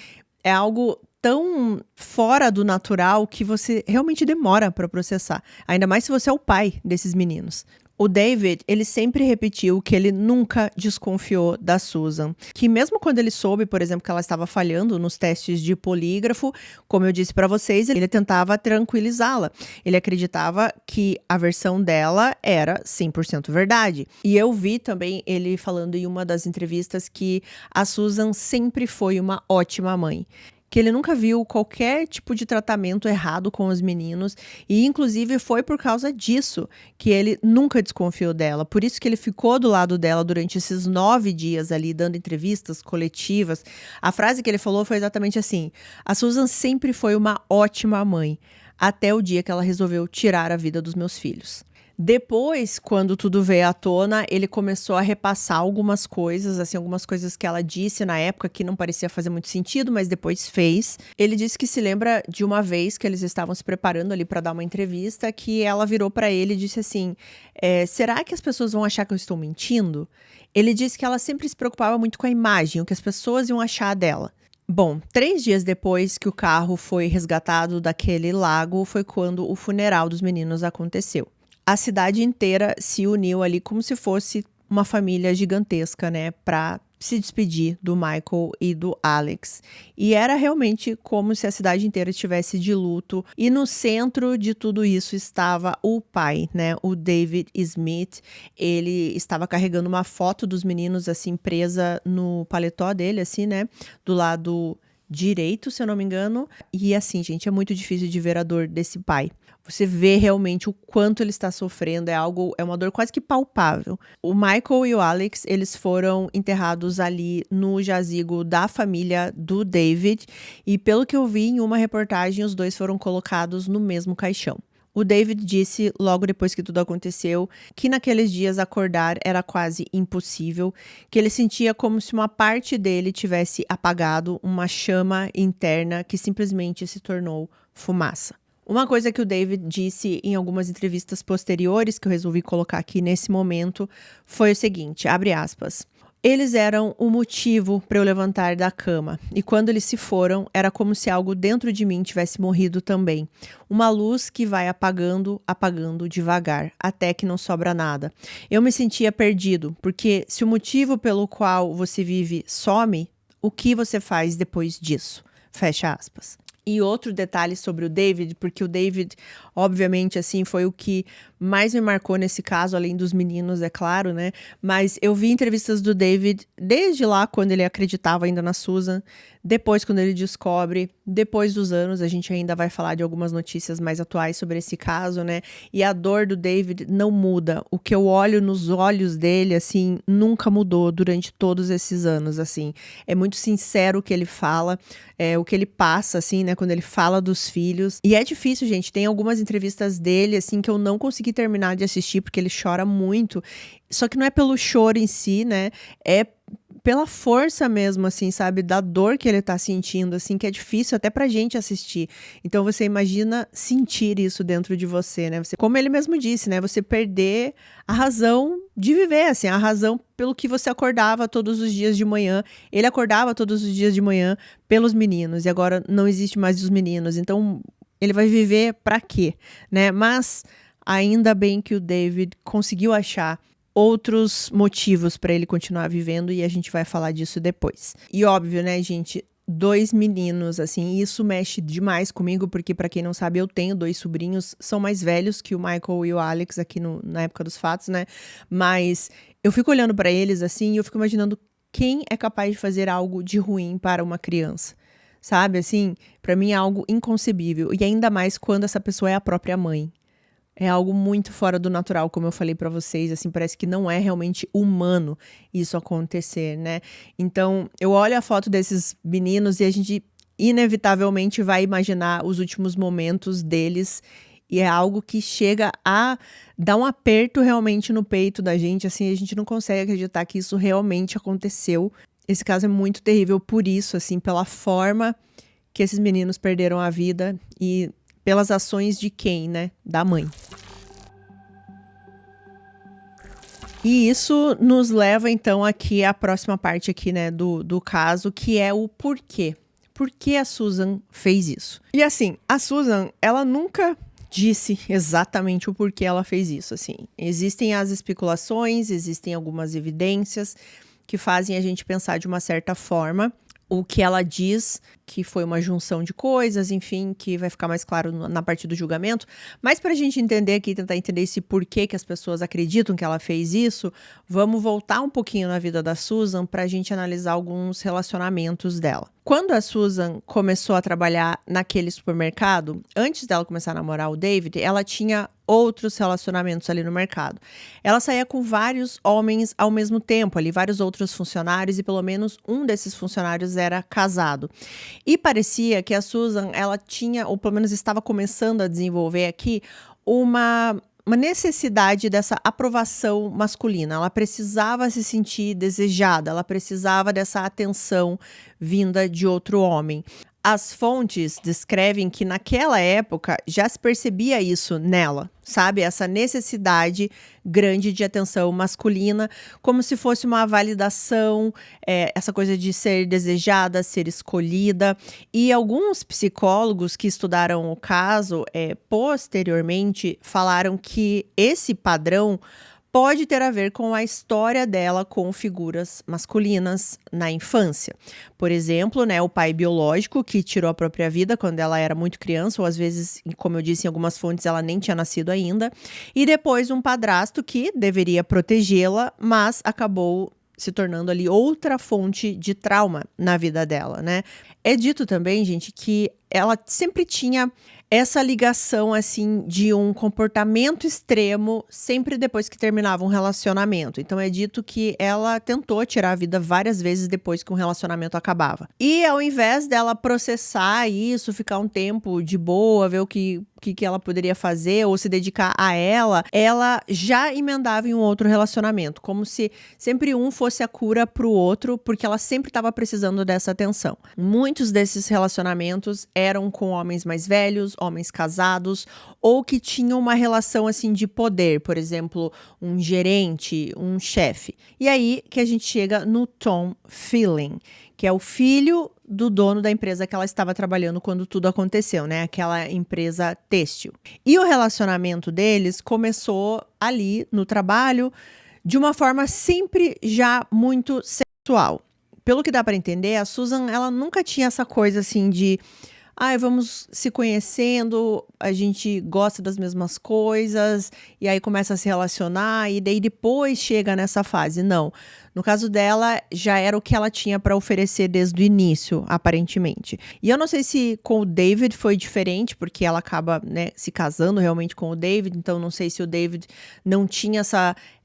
é algo tão fora do natural que você realmente demora para processar. Ainda mais se você é o pai desses meninos. O David, ele sempre repetiu que ele nunca desconfiou da Susan. Que mesmo quando ele soube, por exemplo, que ela estava falhando nos testes de polígrafo, como eu disse para vocês, ele tentava tranquilizá-la. Ele acreditava que a versão dela era 100% verdade. E eu vi também ele falando em uma das entrevistas que a Susan sempre foi uma ótima mãe. Que ele nunca viu qualquer tipo de tratamento errado com os meninos e, inclusive, foi por causa disso que ele nunca desconfiou dela. Por isso que ele ficou do lado dela durante esses 9 dias ali, dando entrevistas coletivas. A frase que ele falou foi exatamente assim: a Susan sempre foi uma ótima mãe, até o dia que ela resolveu tirar a vida dos meus filhos. Depois, quando tudo veio à tona, ele começou a repassar algumas coisas, assim, algumas coisas que ela disse na época que não parecia fazer muito sentido, mas depois fez. Ele disse que se lembra de uma vez que eles estavam se preparando ali para dar uma entrevista, que ela virou para ele e disse assim: será que as pessoas vão achar que eu estou mentindo? Ele disse que ela sempre se preocupava muito com a imagem, o que as pessoas iam achar dela. Bom, 3 dias depois que o carro foi resgatado daquele lago, foi quando o funeral dos meninos aconteceu. A cidade inteira se uniu ali como se fosse uma família gigantesca, né, para se despedir do Michael e do Alex. E era realmente como se a cidade inteira estivesse de luto. E no centro de tudo isso estava o pai, né, o David Smith. Ele estava carregando uma foto dos meninos, assim, presa no paletó dele, assim, né, do lado direito, se eu não me engano. E assim, gente, é muito difícil de ver a dor desse pai. Você vê realmente o quanto ele está sofrendo, é uma dor quase que palpável. O Michael e o Alex, eles foram enterrados ali no jazigo da família do David, e pelo que eu vi em uma reportagem, os dois foram colocados no mesmo caixão. O David disse, logo depois que tudo aconteceu, que naqueles dias acordar era quase impossível, que ele sentia como se uma parte dele tivesse apagado, uma chama interna que simplesmente se tornou fumaça. Uma coisa que o David disse em algumas entrevistas posteriores, que eu resolvi colocar aqui nesse momento, foi o seguinte, abre aspas, eles eram o motivo para eu levantar da cama, e quando eles se foram, era como se algo dentro de mim tivesse morrido também. Uma luz que vai apagando, apagando devagar, até que não sobra nada. Eu me sentia perdido, porque se o motivo pelo qual você vive some, o que você faz depois disso? Fecha aspas. E outro detalhe sobre o David, porque o David, obviamente, assim, foi o que mais me marcou nesse caso, além dos meninos, é claro, né? Mas eu vi entrevistas do David desde lá, quando ele acreditava ainda na Susan, depois quando ele descobre, depois dos anos, a gente ainda vai falar de algumas notícias mais atuais sobre esse caso, né? E a dor do David não muda. O que eu olho nos olhos dele, assim, nunca mudou durante todos esses anos, assim. É muito sincero o que ele fala, o que ele passa, assim, né? Quando ele fala dos filhos. E é difícil, gente. Tem algumas entrevistas dele, assim, que eu não consegui terminar de assistir, porque ele chora muito. Só que não é pelo choro em si, né? É pela força mesmo, assim, sabe? Da dor que ele tá sentindo, assim, que é difícil até pra gente assistir. Então você imagina sentir isso dentro de você, né? Você, como ele mesmo disse, né? Você perder a razão de viver, assim, a razão pelo que você acordava todos os dias de manhã. Ele acordava todos os dias de manhã pelos meninos, e agora não existe mais os meninos. Então ele vai viver pra quê, né? Mas ainda bem que o David conseguiu achar outros motivos para ele continuar vivendo, e a gente vai falar disso depois. E óbvio, né, gente, 2 meninos, assim, isso mexe demais comigo, porque para quem não sabe, eu tenho 2 sobrinhos, são mais velhos que o Michael e o Alex aqui na época dos fatos, né, mas eu fico olhando para eles, assim, e eu fico imaginando quem é capaz de fazer algo de ruim para uma criança, sabe, assim, para mim é algo inconcebível, e ainda mais quando essa pessoa é a própria mãe. É algo muito fora do natural, como eu falei pra vocês, assim, parece que não é realmente humano isso acontecer, né? Então, eu olho a foto desses meninos e a gente inevitavelmente vai imaginar os últimos momentos deles, e é algo que chega a dar um aperto realmente no peito da gente, assim, a gente não consegue acreditar que isso realmente aconteceu. Esse caso é muito terrível por isso, assim, pela forma que esses meninos perderam a vida e pelas ações de quem, né? Da mãe. E isso nos leva, então, aqui à próxima parte aqui, né, do caso, que é o porquê. Por que a Susan fez isso? E assim, a Susan, ela nunca disse exatamente o porquê ela fez isso, assim. Existem as especulações, existem algumas evidências que fazem a gente pensar de uma certa forma. O que ela diz que foi uma junção de coisas, enfim, que vai ficar mais claro na parte do julgamento. Mas para a gente entender aqui, tentar entender esse porquê que as pessoas acreditam que ela fez isso, vamos voltar um pouquinho na vida da Susan para a gente analisar alguns relacionamentos dela. Quando a Susan começou a trabalhar naquele supermercado, antes dela começar a namorar o David, ela tinha outros relacionamentos ali no mercado. Ela saía com vários homens ao mesmo tempo, ali, vários outros funcionários, e pelo menos um desses funcionários era casado. E parecia que a Susan, ela tinha, ou pelo menos estava começando a desenvolver aqui, uma necessidade dessa aprovação masculina. Ela precisava se sentir desejada, ela precisava dessa atenção vinda de outro homem. As fontes descrevem que naquela época já se percebia isso nela, sabe? Essa necessidade grande de atenção masculina, como se fosse uma validação, essa coisa de ser desejada, ser escolhida. E alguns psicólogos que estudaram o caso, posteriormente, falaram que esse padrão pode ter a ver com a história dela com figuras masculinas na infância. Por exemplo, né, o pai biológico que tirou a própria vida quando ela era muito criança, ou às vezes, como eu disse em algumas fontes, ela nem tinha nascido ainda. E depois um padrasto que deveria protegê-la, mas acabou se tornando ali outra fonte de trauma na vida dela, né? É dito também, gente, que ela sempre tinha essa ligação, assim, de um comportamento extremo sempre depois que terminava um relacionamento. Então é dito que ela tentou tirar a vida várias vezes depois que um relacionamento acabava. E ao invés dela processar isso, ficar um tempo de boa, ver o que ela poderia fazer ou se dedicar a ela já emendava em um outro relacionamento, como se sempre um fosse a cura pro outro, porque ela sempre estava precisando dessa atenção. Muitos desses relacionamentos eram com homens mais velhos, homens casados, ou que tinham uma relação assim de poder, por exemplo, um gerente, um chefe. E aí que a gente chega no Tom Feeling, que é o filho do dono da empresa que ela estava trabalhando quando tudo aconteceu, né? Aquela empresa têxtil. E o relacionamento deles começou ali no trabalho de uma forma sempre já muito sexual. Pelo que dá para entender, a Susan, ela nunca tinha essa coisa assim de vamos se conhecendo, a gente gosta das mesmas coisas, e aí começa a se relacionar, e daí depois chega nessa fase. Não. No caso dela, já era o que ela tinha para oferecer desde o início, aparentemente. E eu não sei se com o David foi diferente, porque ela acaba, né, se casando realmente com o David, então não sei se o David não tinha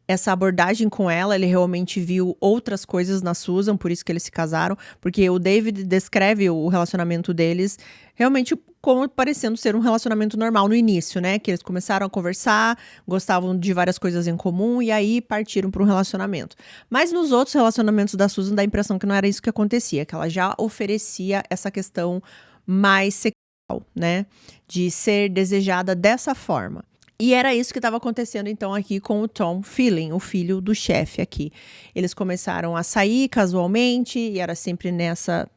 essa abordagem com ela, ele realmente viu outras coisas na Susan, por isso que eles se casaram, porque o David descreve o relacionamento deles realmente como parecendo ser um relacionamento normal no início, né? Que eles começaram a conversar, gostavam de várias coisas em comum e aí partiram para um relacionamento. Mas nos outros relacionamentos da Susan dá a impressão que não era isso que acontecia, que ela já oferecia essa questão mais sexual, né? De ser desejada dessa forma. E era isso que estava acontecendo, então, aqui com o Tom Feeling, o filho do chefe aqui. Eles começaram a sair casualmente, e era sempre nessa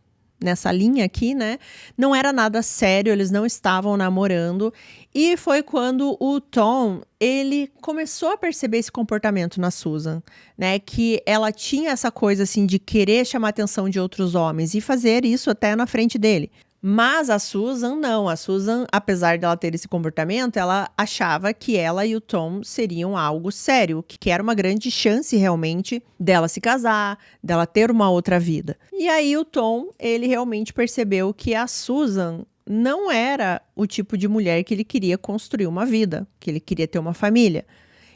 linha aqui, né? Não era nada sério, eles não estavam namorando. E foi quando o Tom, ele começou a perceber esse comportamento na Susan, né? Que ela tinha essa coisa, assim, de querer chamar a atenção de outros homens e fazer isso até na frente dele. Mas a Susan não, a Susan, apesar dela ter esse comportamento, ela achava que ela e o Tom seriam algo sério, que era uma grande chance realmente dela se casar, dela ter uma outra vida. E aí o Tom, ele realmente percebeu que a Susan não era o tipo de mulher que ele queria construir uma vida, que ele queria ter uma família.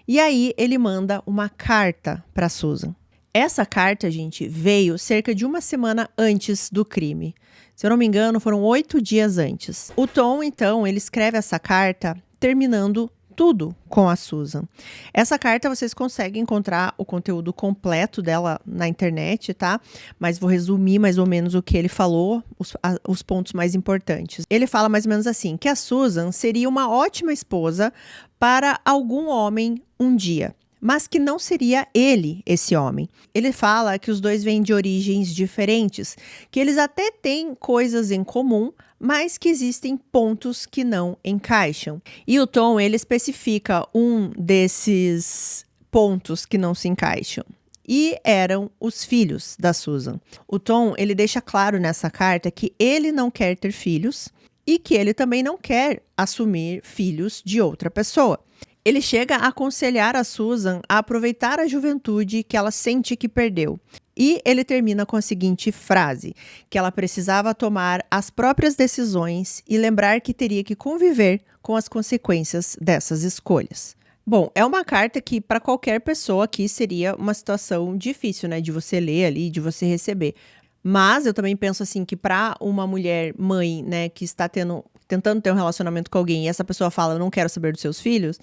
E aí ele manda uma carta para Susan. Essa carta, gente, veio cerca de uma semana antes do crime. Se eu não me engano, foram 8 dias antes. O Tom, então, ele escreve essa carta terminando tudo com a Susan. Essa carta vocês conseguem encontrar o conteúdo completo dela na internet, tá? Mas vou resumir mais ou menos o que ele falou, os pontos mais importantes. Ele fala mais ou menos assim, que a Susan seria uma ótima esposa para algum homem um dia, mas que não seria ele, esse homem. Ele fala que os dois vêm de origens diferentes, que eles até têm coisas em comum, mas que existem pontos que não encaixam. E o Tom, ele especifica um desses pontos que não se encaixam. E eram os filhos da Susan. O Tom, ele deixa claro nessa carta que ele não quer ter filhos e que ele também não quer assumir filhos de outra pessoa. Ele chega a aconselhar a Susan a aproveitar a juventude que ela sente que perdeu. E ele termina com a seguinte frase, que ela precisava tomar as próprias decisões e lembrar que teria que conviver com as consequências dessas escolhas. Bom, é uma carta que para qualquer pessoa aqui seria uma situação difícil, né, de você ler ali, de você receber. Mas eu também penso assim que para uma mulher mãe, né, que está tentando ter um relacionamento com alguém e essa pessoa fala, eu não quero saber dos seus filhos,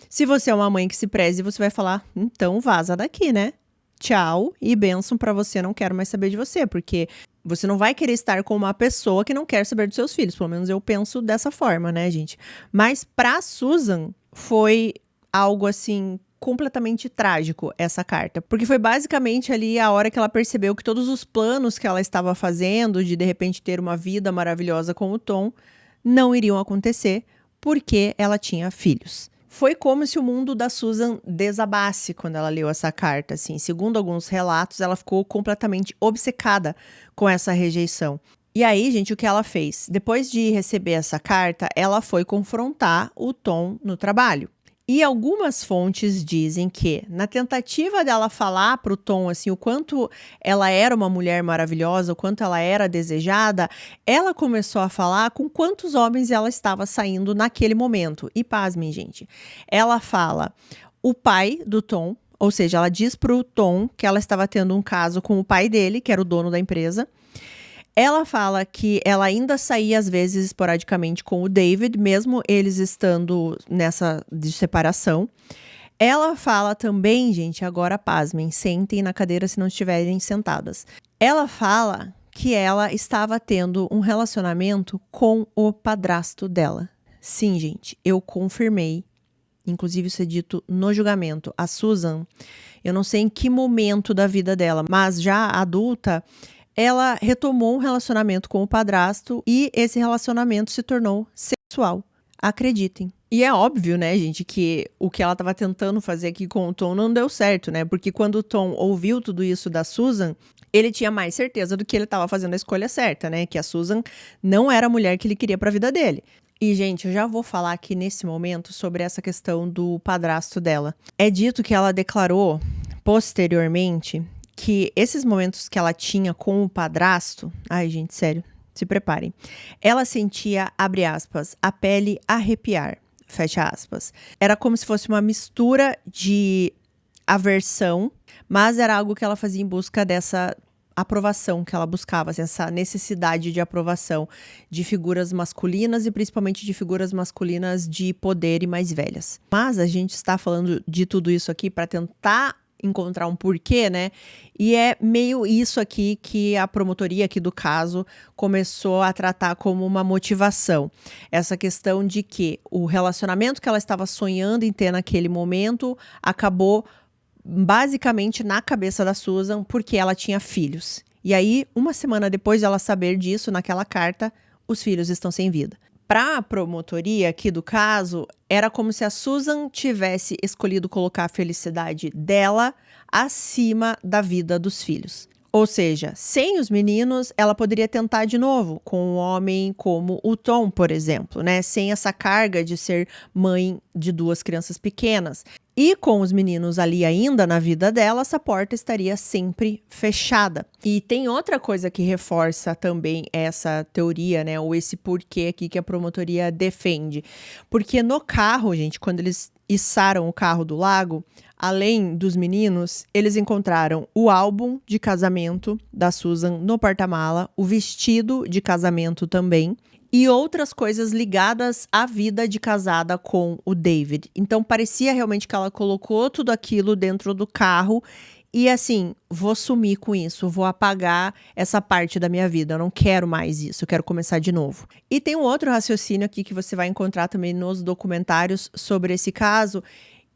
se você é uma mãe que se preze, você vai falar, então vaza daqui, né? Tchau e bênção pra você, não quero mais saber de você, porque você não vai querer estar com uma pessoa que não quer saber dos seus filhos, pelo menos eu penso dessa forma, né, gente? Mas pra Susan foi algo assim completamente trágico essa carta, porque foi basicamente ali a hora que ela percebeu que todos os planos que ela estava fazendo de repente ter uma vida maravilhosa com o Tom não iriam acontecer porque ela tinha filhos. Foi como se o mundo da Susan desabasse quando ela leu essa carta, assim. Segundo alguns relatos, ela ficou completamente obcecada com essa rejeição. E aí, gente, o que ela fez? Depois de receber essa carta, ela foi confrontar o Tom no trabalho. E algumas fontes dizem que, na tentativa dela falar pro Tom, assim, o quanto ela era uma mulher maravilhosa, o quanto ela era desejada, ela começou a falar com quantos homens ela estava saindo naquele momento. E pasmem, gente, ela fala o pai do Tom, ou seja, ela diz pro Tom que ela estava tendo um caso com o pai dele, que era o dono da empresa. Ela fala que ela ainda saía às vezes esporadicamente com o David, mesmo eles estando nessa de separação. Ela fala também, gente, agora pasmem, sentem na cadeira se não estiverem sentadas. Ela fala que ela estava tendo um relacionamento com o padrasto dela. Sim, gente, eu confirmei. Inclusive, isso é dito no julgamento. A Susan, eu não sei em que momento da vida dela, mas já adulta, ela retomou um relacionamento com o padrasto e esse relacionamento se tornou sexual. Acreditem. E é óbvio, né, gente, que o que ela estava tentando fazer aqui com o Tom não deu certo, né? Porque quando o Tom ouviu tudo isso da Susan, ele tinha mais certeza do que ele estava fazendo a escolha certa, né? Que a Susan não era a mulher que ele queria para a vida dele. E, gente, eu já vou falar aqui nesse momento sobre essa questão do padrasto dela. É dito que ela declarou posteriormente que esses momentos que ela tinha com o padrasto, ai, gente, sério, se preparem. Ela sentia, abre aspas, a pele arrepiar, fecha aspas. Era como se fosse uma mistura de aversão, mas era algo que ela fazia em busca dessa aprovação que ela buscava, assim, essa necessidade de aprovação de figuras masculinas e principalmente de figuras masculinas de poder e mais velhas. Mas a gente está falando de tudo isso aqui para tentar encontrar um porquê, né? E é meio isso aqui que a promotoria aqui do caso começou a tratar como uma motivação. Essa questão de que o relacionamento que ela estava sonhando em ter naquele momento acabou basicamente na cabeça da Susan porque ela tinha filhos. E aí, uma semana depois de ela saber disso, naquela carta, os filhos estão sem vida. Para a promotoria aqui do caso, era como se a Susan tivesse escolhido colocar a felicidade dela acima da vida dos filhos. Ou seja, sem os meninos, ela poderia tentar de novo com um homem como o Tom, por exemplo, né? Sem essa carga de ser mãe de 2 crianças pequenas. E com os meninos ali ainda na vida dela, essa porta estaria sempre fechada. E tem outra coisa que reforça também essa teoria, né? Ou esse porquê aqui que a promotoria defende. Porque no carro, gente, quando eles içaram o carro do lago, além dos meninos, eles encontraram o álbum de casamento da Susan no porta-mala, o vestido de casamento também, e outras coisas ligadas à vida de casada com o David. Então parecia realmente que ela colocou tudo aquilo dentro do carro e assim, vou sumir com isso, vou apagar essa parte da minha vida, eu não quero mais isso, eu quero começar de novo. E tem um outro raciocínio aqui que você vai encontrar também nos documentários sobre esse caso,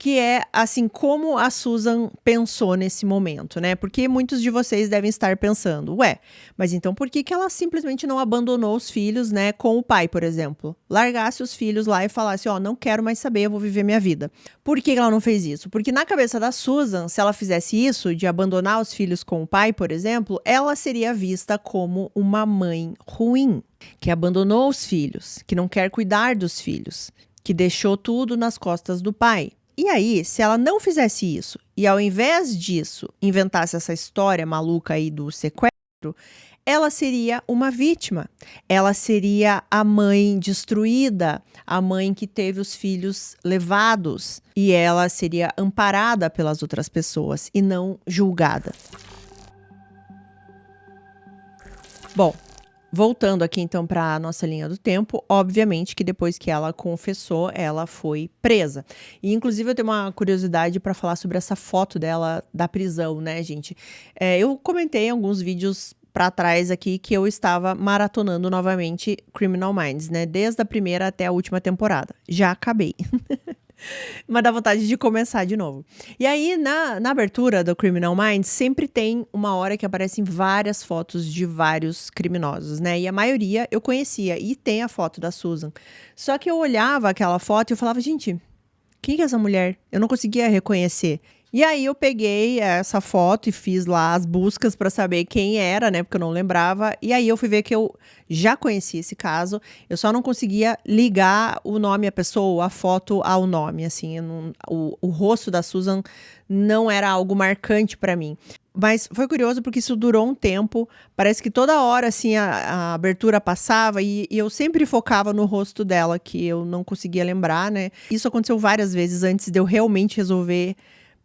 que é, assim, como a Susan pensou nesse momento, né? Porque muitos de vocês devem estar pensando, ué, mas então por que ela simplesmente não abandonou os filhos, né, com o pai, por exemplo? Largasse os filhos lá e falasse, ó, não quero mais saber, eu vou viver minha vida. Por que ela não fez isso? Porque na cabeça da Susan, se ela fizesse isso, de abandonar os filhos com o pai, por exemplo, ela seria vista como uma mãe ruim, que abandonou os filhos, que não quer cuidar dos filhos, que deixou tudo nas costas do pai. E aí, se ela não fizesse isso, e ao invés disso, inventasse essa história maluca aí do sequestro, ela seria uma vítima. Ela seria a mãe destruída, a mãe que teve os filhos levados, e ela seria amparada pelas outras pessoas e não julgada. Bom, voltando aqui então para a nossa linha do tempo, obviamente que depois que ela confessou, ela foi presa. E inclusive eu tenho uma curiosidade para falar sobre essa foto dela da prisão, né, gente? Eu comentei em alguns vídeos para trás aqui que eu estava maratonando novamente Criminal Minds, né? Desde a primeira até a última temporada. Já acabei. Mas dá vontade de começar de novo. E aí, na abertura do Criminal Minds, sempre tem uma hora que aparecem várias fotos de vários criminosos, né? E a maioria eu conhecia. E tem a foto da Susan. Só que eu olhava aquela foto e eu falava, gente, quem que é essa mulher? Eu não conseguia reconhecer. E aí eu peguei essa foto e fiz lá as buscas pra saber quem era, né, porque eu não lembrava. E aí eu fui ver que eu já conhecia esse caso, eu só não conseguia ligar o nome à pessoa, a foto ao nome, assim, o rosto da Susan não era algo marcante pra mim. Mas foi curioso porque isso durou um tempo, parece que toda hora, assim, a abertura passava e eu sempre focava no rosto dela, que eu não conseguia lembrar, né. Isso aconteceu várias vezes antes de eu realmente resolver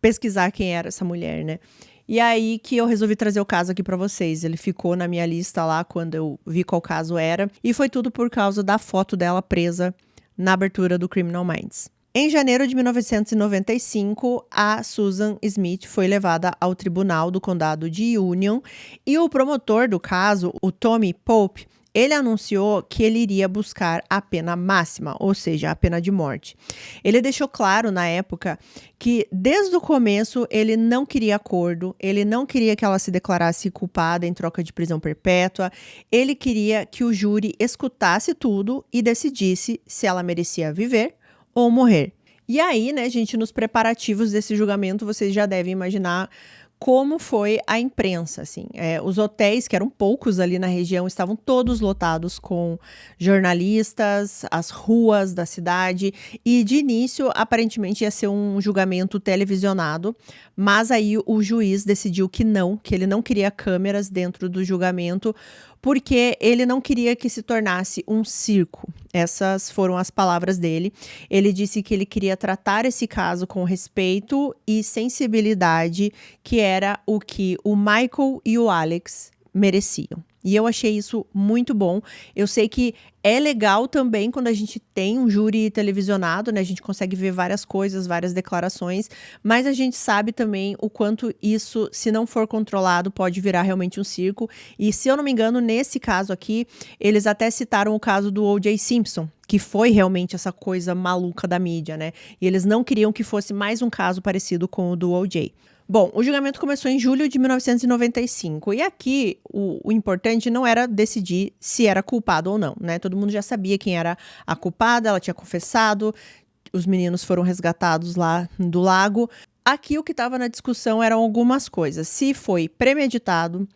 pesquisar quem era essa mulher, né. E aí que eu resolvi trazer o caso aqui pra vocês. Ele ficou na minha lista lá quando eu vi qual caso era, e foi tudo por causa da foto dela presa na abertura do Criminal Minds. Em janeiro de 1995, a Susan Smith foi levada ao tribunal do condado de Union e o promotor do caso, o Tommy Pope, ele anunciou que ele iria buscar a pena máxima, ou seja, a pena de morte. Ele deixou claro na época que desde o começo ele não queria acordo, ele não queria que ela se declarasse culpada em troca de prisão perpétua, ele queria que o júri escutasse tudo e decidisse se ela merecia viver ou morrer. E aí, né, gente, nos preparativos desse julgamento, vocês já devem imaginar como foi a imprensa, assim. Os hotéis, que eram poucos ali na região, estavam todos lotados com jornalistas, as ruas da cidade, e de início, aparentemente, ia ser um julgamento televisionado, mas aí o juiz decidiu que ele não queria câmeras dentro do julgamento, porque ele não queria que se tornasse um circo. Essas foram as palavras dele. Ele disse que ele queria tratar esse caso com respeito e sensibilidade, que era o que o Michael e o Alex mereciam. E eu achei isso muito bom. Eu sei que é legal também quando a gente tem um júri televisionado, né? A gente consegue ver várias coisas, várias declarações, mas a gente sabe também o quanto isso, se não for controlado, pode virar realmente um circo. E se eu não me engano, nesse caso aqui, eles até citaram o caso do O.J. Simpson, que foi realmente essa coisa maluca da mídia, né? E eles não queriam que fosse mais um caso parecido com o do O.J. Bom, o julgamento começou em julho de 1995 e aqui o importante não era decidir se era culpado ou não, né? Todo mundo já sabia quem era a culpada, ela tinha confessado, os meninos foram resgatados lá do lago. Aqui o que estava na discussão eram algumas coisas, se foi premeditado,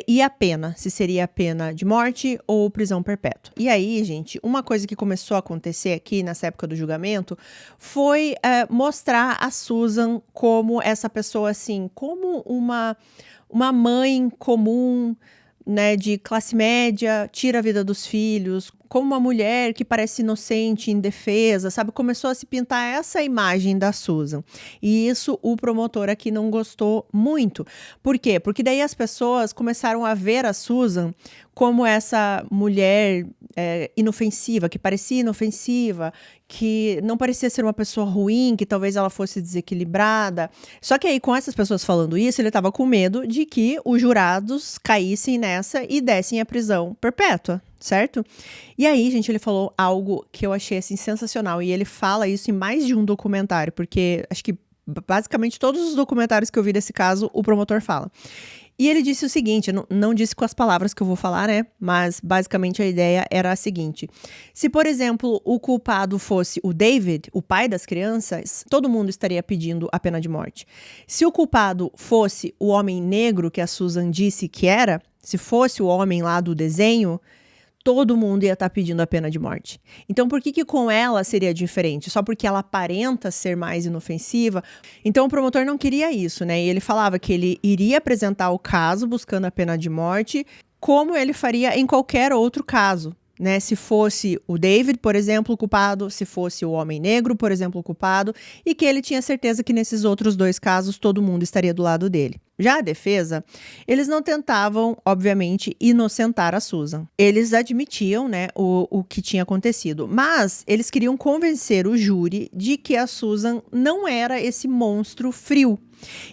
e a pena, se seria a pena de morte ou prisão perpétua. E aí, gente, uma coisa que começou a acontecer aqui nessa época do julgamento foi mostrar a Susan como essa pessoa, assim, como uma mãe comum, né, de classe média, tira a vida dos filhos, como uma mulher que parece inocente, indefesa, sabe? Começou a se pintar essa imagem da Susan. E isso o promotor aqui não gostou muito. Por quê? Porque daí as pessoas começaram a ver a Susan como essa mulher inofensiva, que parecia inofensiva, que não parecia ser uma pessoa ruim, que talvez ela fosse desequilibrada. Só que aí, com essas pessoas falando isso, ele estava com medo de que os jurados caíssem nessa e dessem a prisão perpétua, certo? E aí, gente, ele falou algo que eu achei, assim, sensacional. E ele fala isso em mais de um documentário, porque acho que basicamente todos os documentários que eu vi desse caso, o promotor fala. E ele disse o seguinte, não disse com as palavras que eu vou falar, né? Mas basicamente a ideia era a seguinte: se, por exemplo, o culpado fosse o David, o pai das crianças, todo mundo estaria pedindo a pena de morte. Se o culpado fosse o homem negro que a Susan disse que era, se fosse o homem lá do desenho, todo mundo ia estar pedindo a pena de morte. Então, por que com ela seria diferente? Só porque ela aparenta ser mais inofensiva? Então, o promotor não queria isso, né? E ele falava que ele iria apresentar o caso buscando a pena de morte, como ele faria em qualquer outro caso, né? Se fosse o David, por exemplo, o culpado, se fosse o homem negro, por exemplo, o culpado, e que ele tinha certeza que nesses outros dois casos todo mundo estaria do lado dele. Já a defesa, eles não tentavam, obviamente, inocentar a Susan. Eles admitiam, né, o que tinha acontecido, mas eles queriam convencer o júri de que a Susan não era esse monstro frio,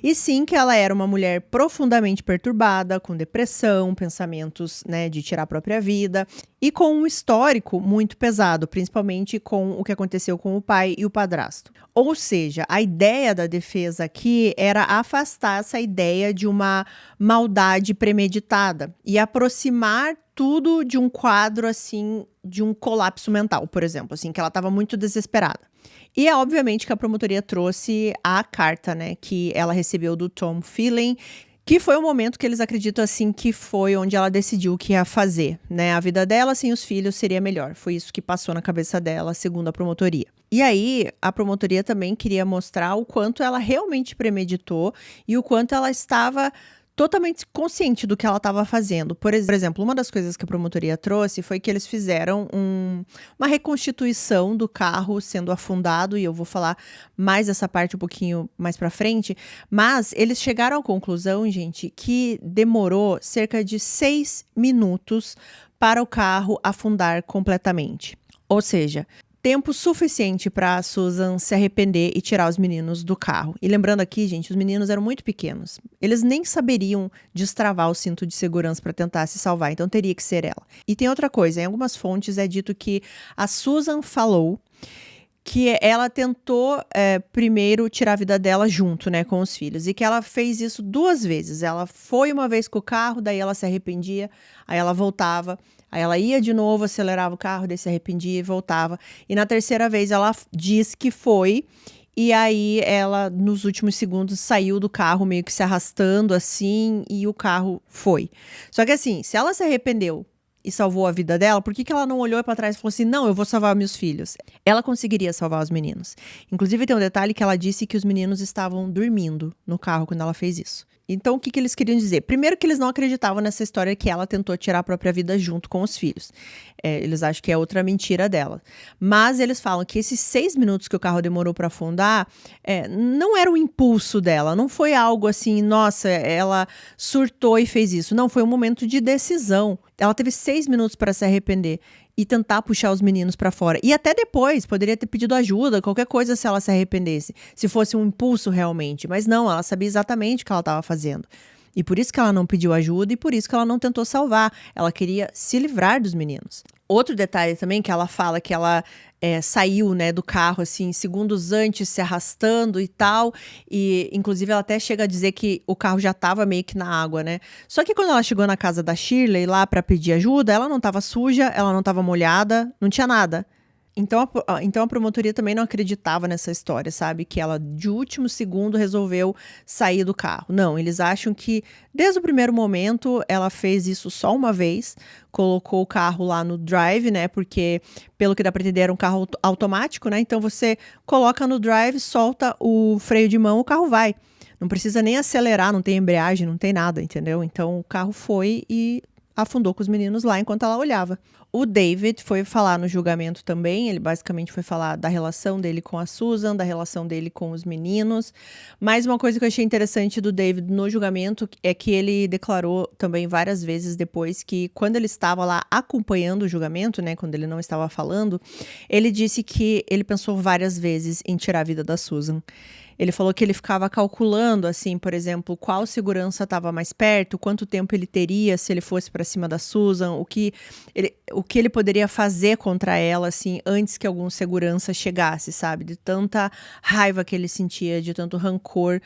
e sim que ela era uma mulher profundamente perturbada, com depressão, pensamentos, né, de tirar a própria vida, e com um histórico muito pesado, principalmente com o que aconteceu com o pai e o padrasto. Ou seja, a ideia da defesa aqui era afastar essa ideia de uma maldade premeditada e aproximar tudo de um quadro, assim, de um colapso mental, por exemplo, assim, que ela estava muito desesperada. E é obviamente que a promotoria trouxe a carta, né, que ela recebeu do Tom Phelan, que foi o momento que eles acreditam, assim, que foi onde ela decidiu o que ia fazer, né? A vida dela sem os filhos seria melhor. Foi isso que passou na cabeça dela, segundo a promotoria. E aí, a promotoria também queria mostrar o quanto ela realmente premeditou e o quanto ela estava totalmente consciente do que ela estava fazendo. Por exemplo, uma das coisas que a promotoria trouxe foi que eles fizeram uma reconstituição do carro sendo afundado, e eu vou falar mais essa parte um pouquinho mais pra frente, mas eles chegaram à conclusão, gente, que demorou cerca de 6 minutos para o carro afundar completamente. Ou seja, tempo suficiente para a Susan se arrepender e tirar os meninos do carro. E lembrando aqui, gente, os meninos eram muito pequenos. Eles nem saberiam destravar o cinto de segurança para tentar se salvar, então teria que ser ela. E tem outra coisa, em algumas fontes é dito que a Susan falou que ela tentou primeiro tirar a vida dela junto, né, com os filhos, e que ela fez isso 2 vezes. Ela foi uma vez com o carro, daí ela se arrependia, aí ela voltava, aí ela ia de novo, acelerava o carro, daí se arrependia e voltava. E na terceira vez ela diz que foi, e aí ela, nos últimos segundos, saiu do carro meio que se arrastando assim, e o carro foi. Só que assim, se ela se arrependeu e salvou a vida dela, por que ela não olhou para trás e falou assim, não, eu vou salvar meus filhos? Ela conseguiria salvar os meninos. Inclusive tem um detalhe que ela disse que os meninos estavam dormindo no carro quando ela fez isso. Então o que eles queriam dizer? Primeiro que eles não acreditavam nessa história que ela tentou tirar a própria vida junto com os filhos. Eles acham que é outra mentira dela. Mas eles falam que esses 6 minutos que o carro demorou para afundar, não era o impulso dela, não foi algo assim, nossa, ela surtou e fez isso. Não, foi um momento de decisão. Ela teve 6 minutos para se arrepender e tentar puxar os meninos para fora. E até depois, poderia ter pedido ajuda, qualquer coisa se ela se arrependesse, se fosse um impulso realmente. Mas não, ela sabia exatamente o que ela estava fazendo. E por isso que ela não pediu ajuda e por isso que ela não tentou salvar. Ela queria se livrar dos meninos. Outro detalhe também que ela fala que ela saiu, né, do carro, assim, segundos antes, se arrastando e tal. E, inclusive, ela até chega a dizer que o carro já tava meio que na água, né? Só que quando ela chegou na casa da Shirley lá pra pedir ajuda, ela não tava suja, ela não tava molhada, não tinha nada. Então a promotoria também não acreditava nessa história, sabe? Que ela, de último segundo, resolveu sair do carro. Não, eles acham que, desde o primeiro momento, ela fez isso só uma vez, colocou o carro lá no drive, né? Porque, pelo que dá pra entender, era um carro automático, né? Então você coloca no drive, solta o freio de mão, o carro vai. Não precisa nem acelerar, não tem embreagem, não tem nada, entendeu? Então o carro foi e afundou com os meninos lá enquanto ela olhava. O David foi falar no julgamento também, ele basicamente foi falar da relação dele com a Susan, da relação dele com os meninos. Mas uma coisa que eu achei interessante do David no julgamento é que ele declarou também várias vezes depois que quando ele estava lá acompanhando o julgamento, né, quando ele não estava falando, ele disse que ele pensou várias vezes em tirar a vida da Susan. Ele falou que ele ficava calculando, assim, por exemplo, qual segurança estava mais perto, quanto tempo ele teria se ele fosse para cima da Susan, o que ele poderia fazer contra ela, assim, antes que algum segurança chegasse, sabe? De tanta raiva que ele sentia, de tanto rancor,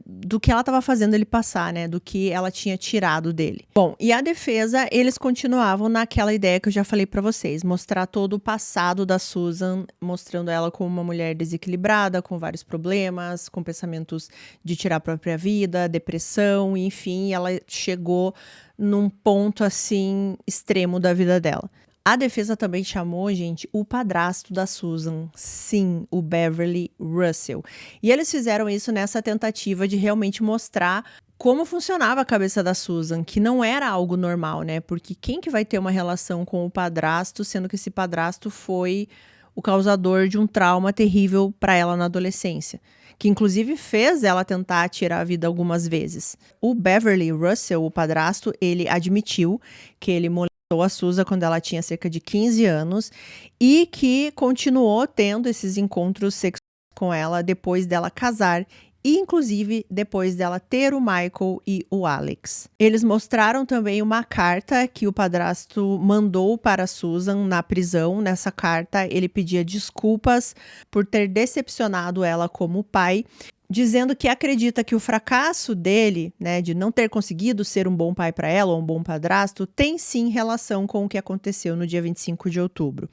do que ela estava fazendo ele passar, né? Do que ela tinha tirado dele. Bom, e a defesa, eles continuavam naquela ideia que eu já falei para vocês, mostrar todo o passado da Susan, mostrando ela como uma mulher desequilibrada, com vários problemas, com pensamentos de tirar a própria vida, depressão, enfim, ela chegou num ponto, assim, extremo da vida dela. A defesa também chamou, gente, o padrasto da Susan. Sim, o Beverly Russell. E eles fizeram isso nessa tentativa de realmente mostrar como funcionava a cabeça da Susan, que não era algo normal, né? Porque quem que vai ter uma relação com o padrasto, sendo que esse padrasto foi o causador de um trauma terrível para ela na adolescência, que inclusive fez ela tentar tirar a vida algumas vezes. O Beverly Russell, o padrasto, ele admitiu que ele molestou a Susan quando ela tinha cerca de 15 anos e que continuou tendo esses encontros sexuais com ela depois dela casar e, inclusive, depois dela ter o Michael e o Alex. Eles mostraram também uma carta que o padrasto mandou para a Susan na prisão. Nessa carta, ele pedia desculpas por ter decepcionado ela como pai, dizendo que acredita que o fracasso dele, né, de não ter conseguido ser um bom pai para ela ou um bom padrasto, tem sim relação com o que aconteceu no dia 25 de outubro.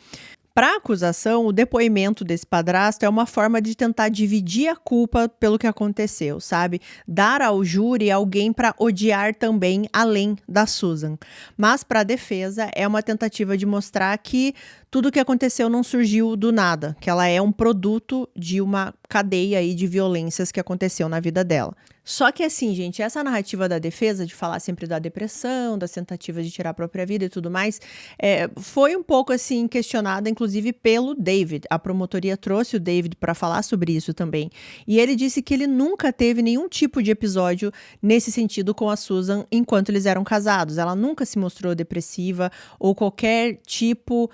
Para a acusação, o depoimento desse padrasto é uma forma de tentar dividir a culpa pelo que aconteceu, sabe? Dar ao júri alguém para odiar também, além da Susan. Mas para a defesa, é uma tentativa de mostrar que tudo o que aconteceu não surgiu do nada, que ela é um produto de uma cadeia aí de violências que aconteceu na vida dela. Só que assim, gente, essa narrativa da defesa, de falar sempre da depressão, das tentativas de tirar a própria vida e tudo mais, foi um pouco assim questionada, inclusive pelo David. A promotoria trouxe o David para falar sobre isso também. E ele disse que ele nunca teve nenhum tipo de episódio nesse sentido com a Susan enquanto eles eram casados. Ela nunca se mostrou depressiva ou qualquer tipo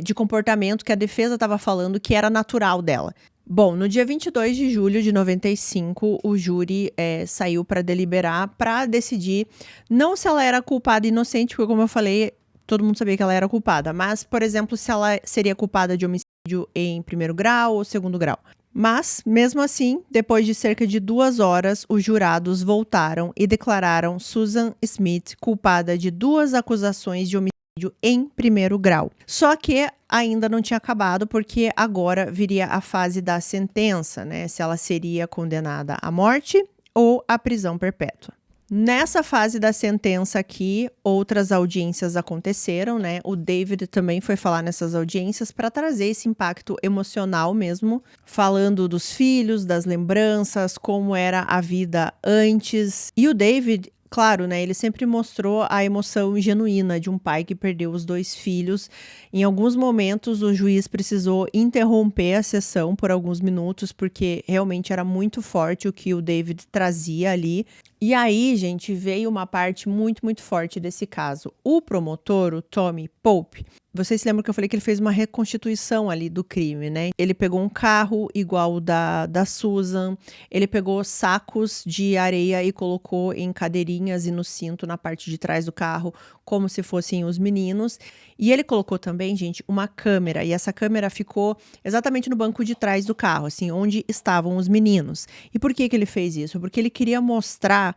de comportamento que a defesa estava falando que era natural dela. Bom, no dia 22 de julho de 95, o júri saiu para deliberar, para decidir não se ela era culpada ou inocente, porque como eu falei, todo mundo sabia que ela era culpada, mas, por exemplo, se ela seria culpada de homicídio em primeiro grau ou segundo grau. Mas, mesmo assim, depois de cerca de 2 horas, os jurados voltaram e declararam Susan Smith culpada de 2 acusações de homicídio em primeiro grau. Só que ainda não tinha acabado, porque agora viria a fase da sentença, né? Se ela seria condenada à morte ou à prisão perpétua. Nessa fase da sentença aqui, outras audiências aconteceram, né? O David também foi falar nessas audiências para trazer esse impacto emocional mesmo, falando dos filhos, das lembranças, como era a vida antes. E o David, claro, né, ele sempre mostrou a emoção genuína de um pai que perdeu os 2 filhos. Em alguns momentos, o juiz precisou interromper a sessão por alguns minutos, porque realmente era muito forte o que o David trazia ali. E aí, gente, veio uma parte muito, muito forte desse caso. O promotor, o Tommy Pope, vocês se lembram que eu falei que ele fez uma reconstituição ali do crime, né? Ele pegou um carro igual o da Susan, ele pegou sacos de areia e colocou em cadeirinhas e no cinto na parte de trás do carro, como se fossem os meninos. E ele colocou também, gente, uma câmera, e essa câmera ficou exatamente no banco de trás do carro, assim, onde estavam os meninos. E por que ele fez isso? Porque ele queria mostrar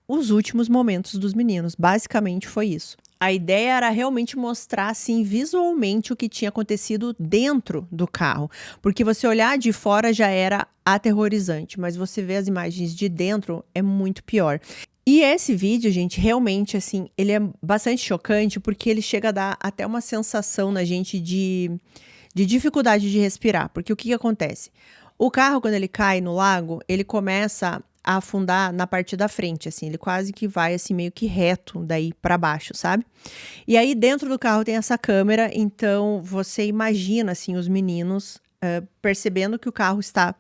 os últimos momentos dos meninos, basicamente foi isso. A ideia era realmente mostrar, assim, visualmente o que tinha acontecido dentro do carro. Porque você olhar de fora já era aterrorizante, mas você ver as imagens de dentro é muito pior. E esse vídeo, gente, realmente, assim, ele é bastante chocante porque ele chega a dar até uma sensação na gente de dificuldade de respirar. Porque o que acontece? O carro, quando ele cai no lago, ele começa a afundar na parte da frente, assim, ele quase que vai, assim, meio que reto daí para baixo, sabe? E aí dentro do carro tem essa câmera, então você imagina, assim, os meninos percebendo que o carro está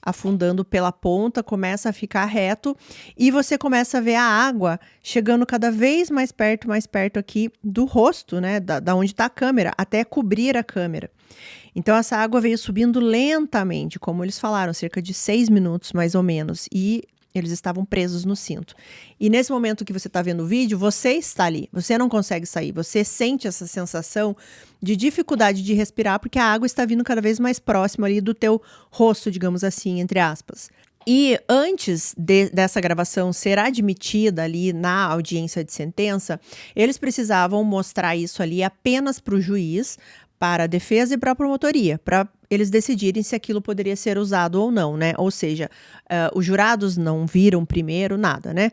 afundando pela ponta, começa a ficar reto e você começa a ver a água chegando cada vez mais perto aqui do rosto, né, da onde está a câmera, até cobrir a câmera. Então essa água veio subindo lentamente, como eles falaram, cerca de 6 minutos mais ou menos, e eles estavam presos no cinto. E nesse momento que você está vendo o vídeo, você está ali, você não consegue sair, você sente essa sensação de dificuldade de respirar, porque a água está vindo cada vez mais próxima ali do teu rosto, digamos assim, entre aspas. E antes dessa gravação ser admitida ali na audiência de sentença, eles precisavam mostrar isso ali apenas para o juiz, para a defesa e para a promotoria, para eles decidirem se aquilo poderia ser usado ou não, né? Ou seja, os jurados não viram primeiro nada, né?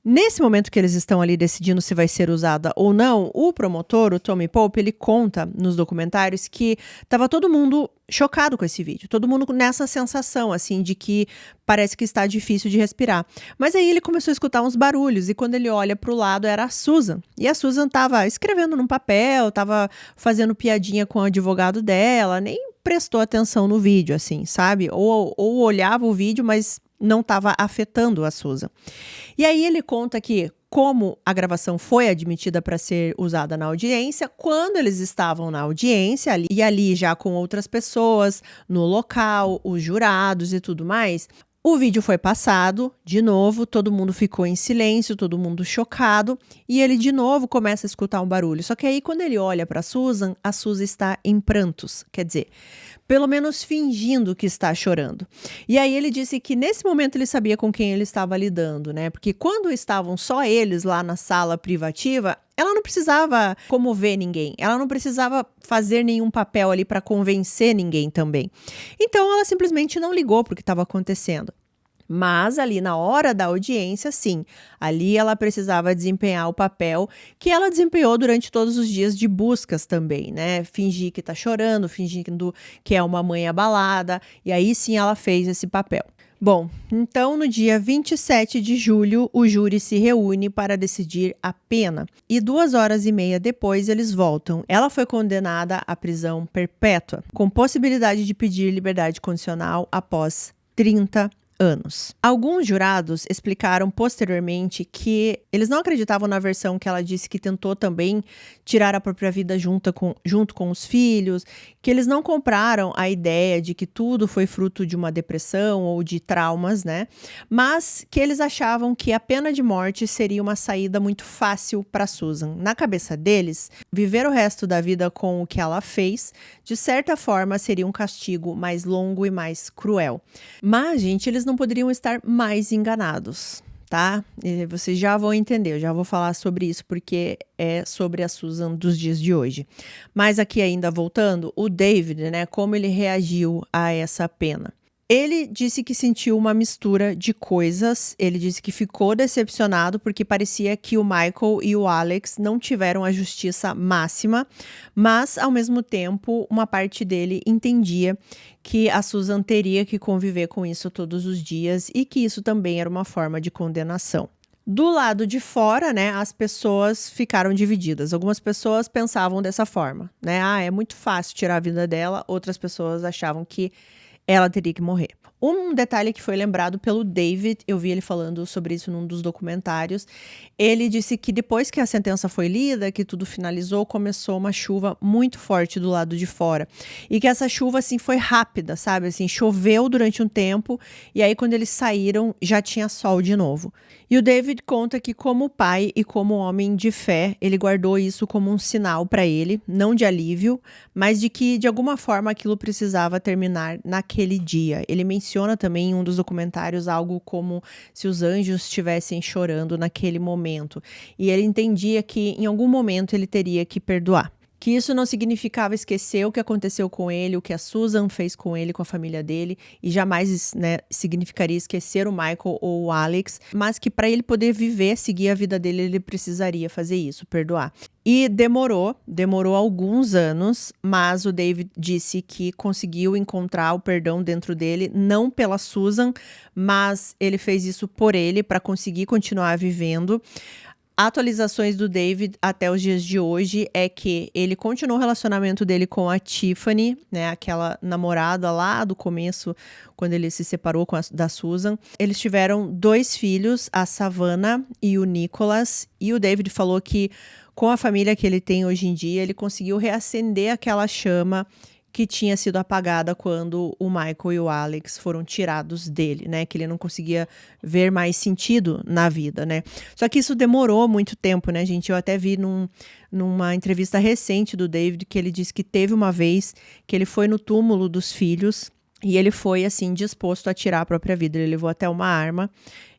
Nesse momento que eles estão ali decidindo se vai ser usada ou não, o promotor, o Tommy Pope, ele conta nos documentários que estava todo mundo chocado com esse vídeo, todo mundo nessa sensação, assim, de que parece que está difícil de respirar. Mas aí ele começou a escutar uns barulhos e quando ele olha para o lado era a Susan. E a Susan estava escrevendo num papel, estava fazendo piadinha com o advogado dela, nem prestou atenção no vídeo, assim, sabe? Ou olhava o vídeo, mas não estava afetando a Susan. E aí ele conta que, como a gravação foi admitida para ser usada na audiência, quando eles estavam na audiência, ali já com outras pessoas, no local, os jurados e tudo mais, o vídeo foi passado, de novo, todo mundo ficou em silêncio, todo mundo chocado, e ele de novo começa a escutar um barulho. Só que aí, quando ele olha para a Susan está em prantos. Quer dizer, pelo menos fingindo que está chorando. E aí ele disse que nesse momento ele sabia com quem ele estava lidando, né? Porque quando estavam só eles lá na sala privativa, ela não precisava comover ninguém, ela não precisava fazer nenhum papel ali para convencer ninguém também. Então ela simplesmente não ligou para o que estava acontecendo. Mas ali na hora da audiência, sim, ali ela precisava desempenhar o papel que ela desempenhou durante todos os dias de buscas também, né? Fingir que tá chorando, fingindo que é uma mãe abalada, e aí sim ela fez esse papel. Bom, então no dia 27 de julho, o júri se reúne para decidir a pena. E 2 horas e meia depois eles voltam. Ela foi condenada à prisão perpétua, com possibilidade de pedir liberdade condicional após 30 anos. Alguns jurados explicaram posteriormente que eles não acreditavam na versão que ela disse que tentou também tirar a própria vida junto com os filhos, que eles não compraram a ideia de que tudo foi fruto de uma depressão ou de traumas, né? Mas que eles achavam que a pena de morte seria uma saída muito fácil para Susan. Na cabeça deles, viver o resto da vida com o que ela fez, de certa forma, seria um castigo mais longo e mais cruel. Mas, gente, eles não poderiam estar mais enganados, tá? E vocês já vão entender, eu já vou falar sobre isso porque é sobre a Susan dos dias de hoje. Mas aqui ainda voltando, o David, né, como ele reagiu a essa pena. Ele disse que sentiu uma mistura de coisas, ele disse que ficou decepcionado porque parecia que o Michael e o Alex não tiveram a justiça máxima, mas ao mesmo tempo uma parte dele entendia que a Susan teria que conviver com isso todos os dias e que isso também era uma forma de condenação. Do lado de fora, né, as pessoas ficaram divididas. Algumas pessoas pensavam dessa forma, né? É muito fácil tirar a vida dela. Outras pessoas achavam que ela teria que morrer. Um detalhe que foi lembrado pelo David, eu vi ele falando sobre isso num dos documentários, ele disse que depois que a sentença foi lida, que tudo finalizou, começou uma chuva muito forte do lado de fora. E que essa chuva, assim, foi rápida, sabe? Assim, choveu durante um tempo e aí quando eles saíram, já tinha sol de novo. E o David conta que como pai e como homem de fé, ele guardou isso como um sinal para ele, não de alívio, mas de que de alguma forma aquilo precisava terminar naquele dia. Ele menciona também em um dos documentários algo como se os anjos estivessem chorando naquele momento. E ele entendia que em algum momento ele teria que perdoar. Que isso não significava esquecer o que aconteceu com ele, o que a Susan fez com ele, com a família dele, e jamais, né, significaria esquecer o Michael ou o Alex, mas que para ele poder viver, seguir a vida dele, ele precisaria fazer isso, perdoar. E demorou alguns anos, mas o David disse que conseguiu encontrar o perdão dentro dele, não pela Susan, mas ele fez isso por ele, para conseguir continuar vivendo. Atualizações do David até os dias de hoje é que ele continuou o relacionamento dele com a Tiffany, né, aquela namorada lá do começo, quando ele se separou da Susan. Eles tiveram 2 filhos, a Savannah e o Nicholas, e o David falou que com a família que ele tem hoje em dia, ele conseguiu reacender aquela chama que tinha sido apagada quando o Michael e o Alex foram tirados dele, né? Que ele não conseguia ver mais sentido na vida, né? Só que isso demorou muito tempo, né, gente? Eu até vi numa entrevista recente do David que ele disse que teve uma vez que ele foi no túmulo dos filhos e ele foi, assim, disposto a tirar a própria vida. Ele levou até uma arma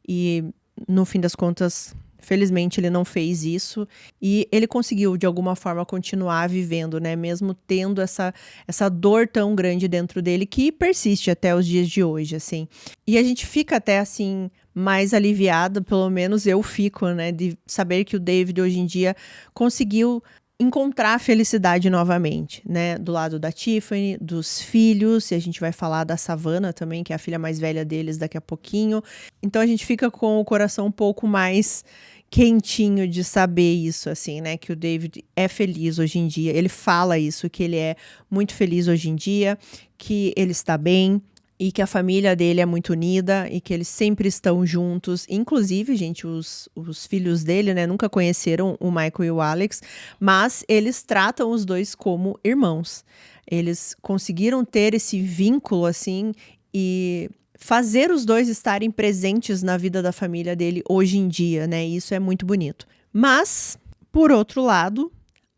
e, no fim das contas, felizmente ele não fez isso e ele conseguiu de alguma forma continuar vivendo, né? Mesmo tendo essa dor tão grande dentro dele que persiste até os dias de hoje, assim. E a gente fica até assim mais aliviada, pelo menos eu fico, né? De saber que o David hoje em dia conseguiu encontrar felicidade novamente, né? Do lado da Tiffany, dos filhos, e a gente vai falar da Savannah também, que é a filha mais velha deles daqui a pouquinho. Então a gente fica com o coração um pouco mais quentinho de saber isso, assim, né? Que o David é feliz hoje em dia. Ele fala isso, que ele é muito feliz hoje em dia, que ele está bem e que a família dele é muito unida e que eles sempre estão juntos. Inclusive, gente, os filhos dele, né, nunca conheceram o Michael e o Alex, mas eles tratam os dois como irmãos. Eles conseguiram ter esse vínculo, assim, e fazer os dois estarem presentes na vida da família dele hoje em dia, né? Isso é muito bonito. Mas, por outro lado,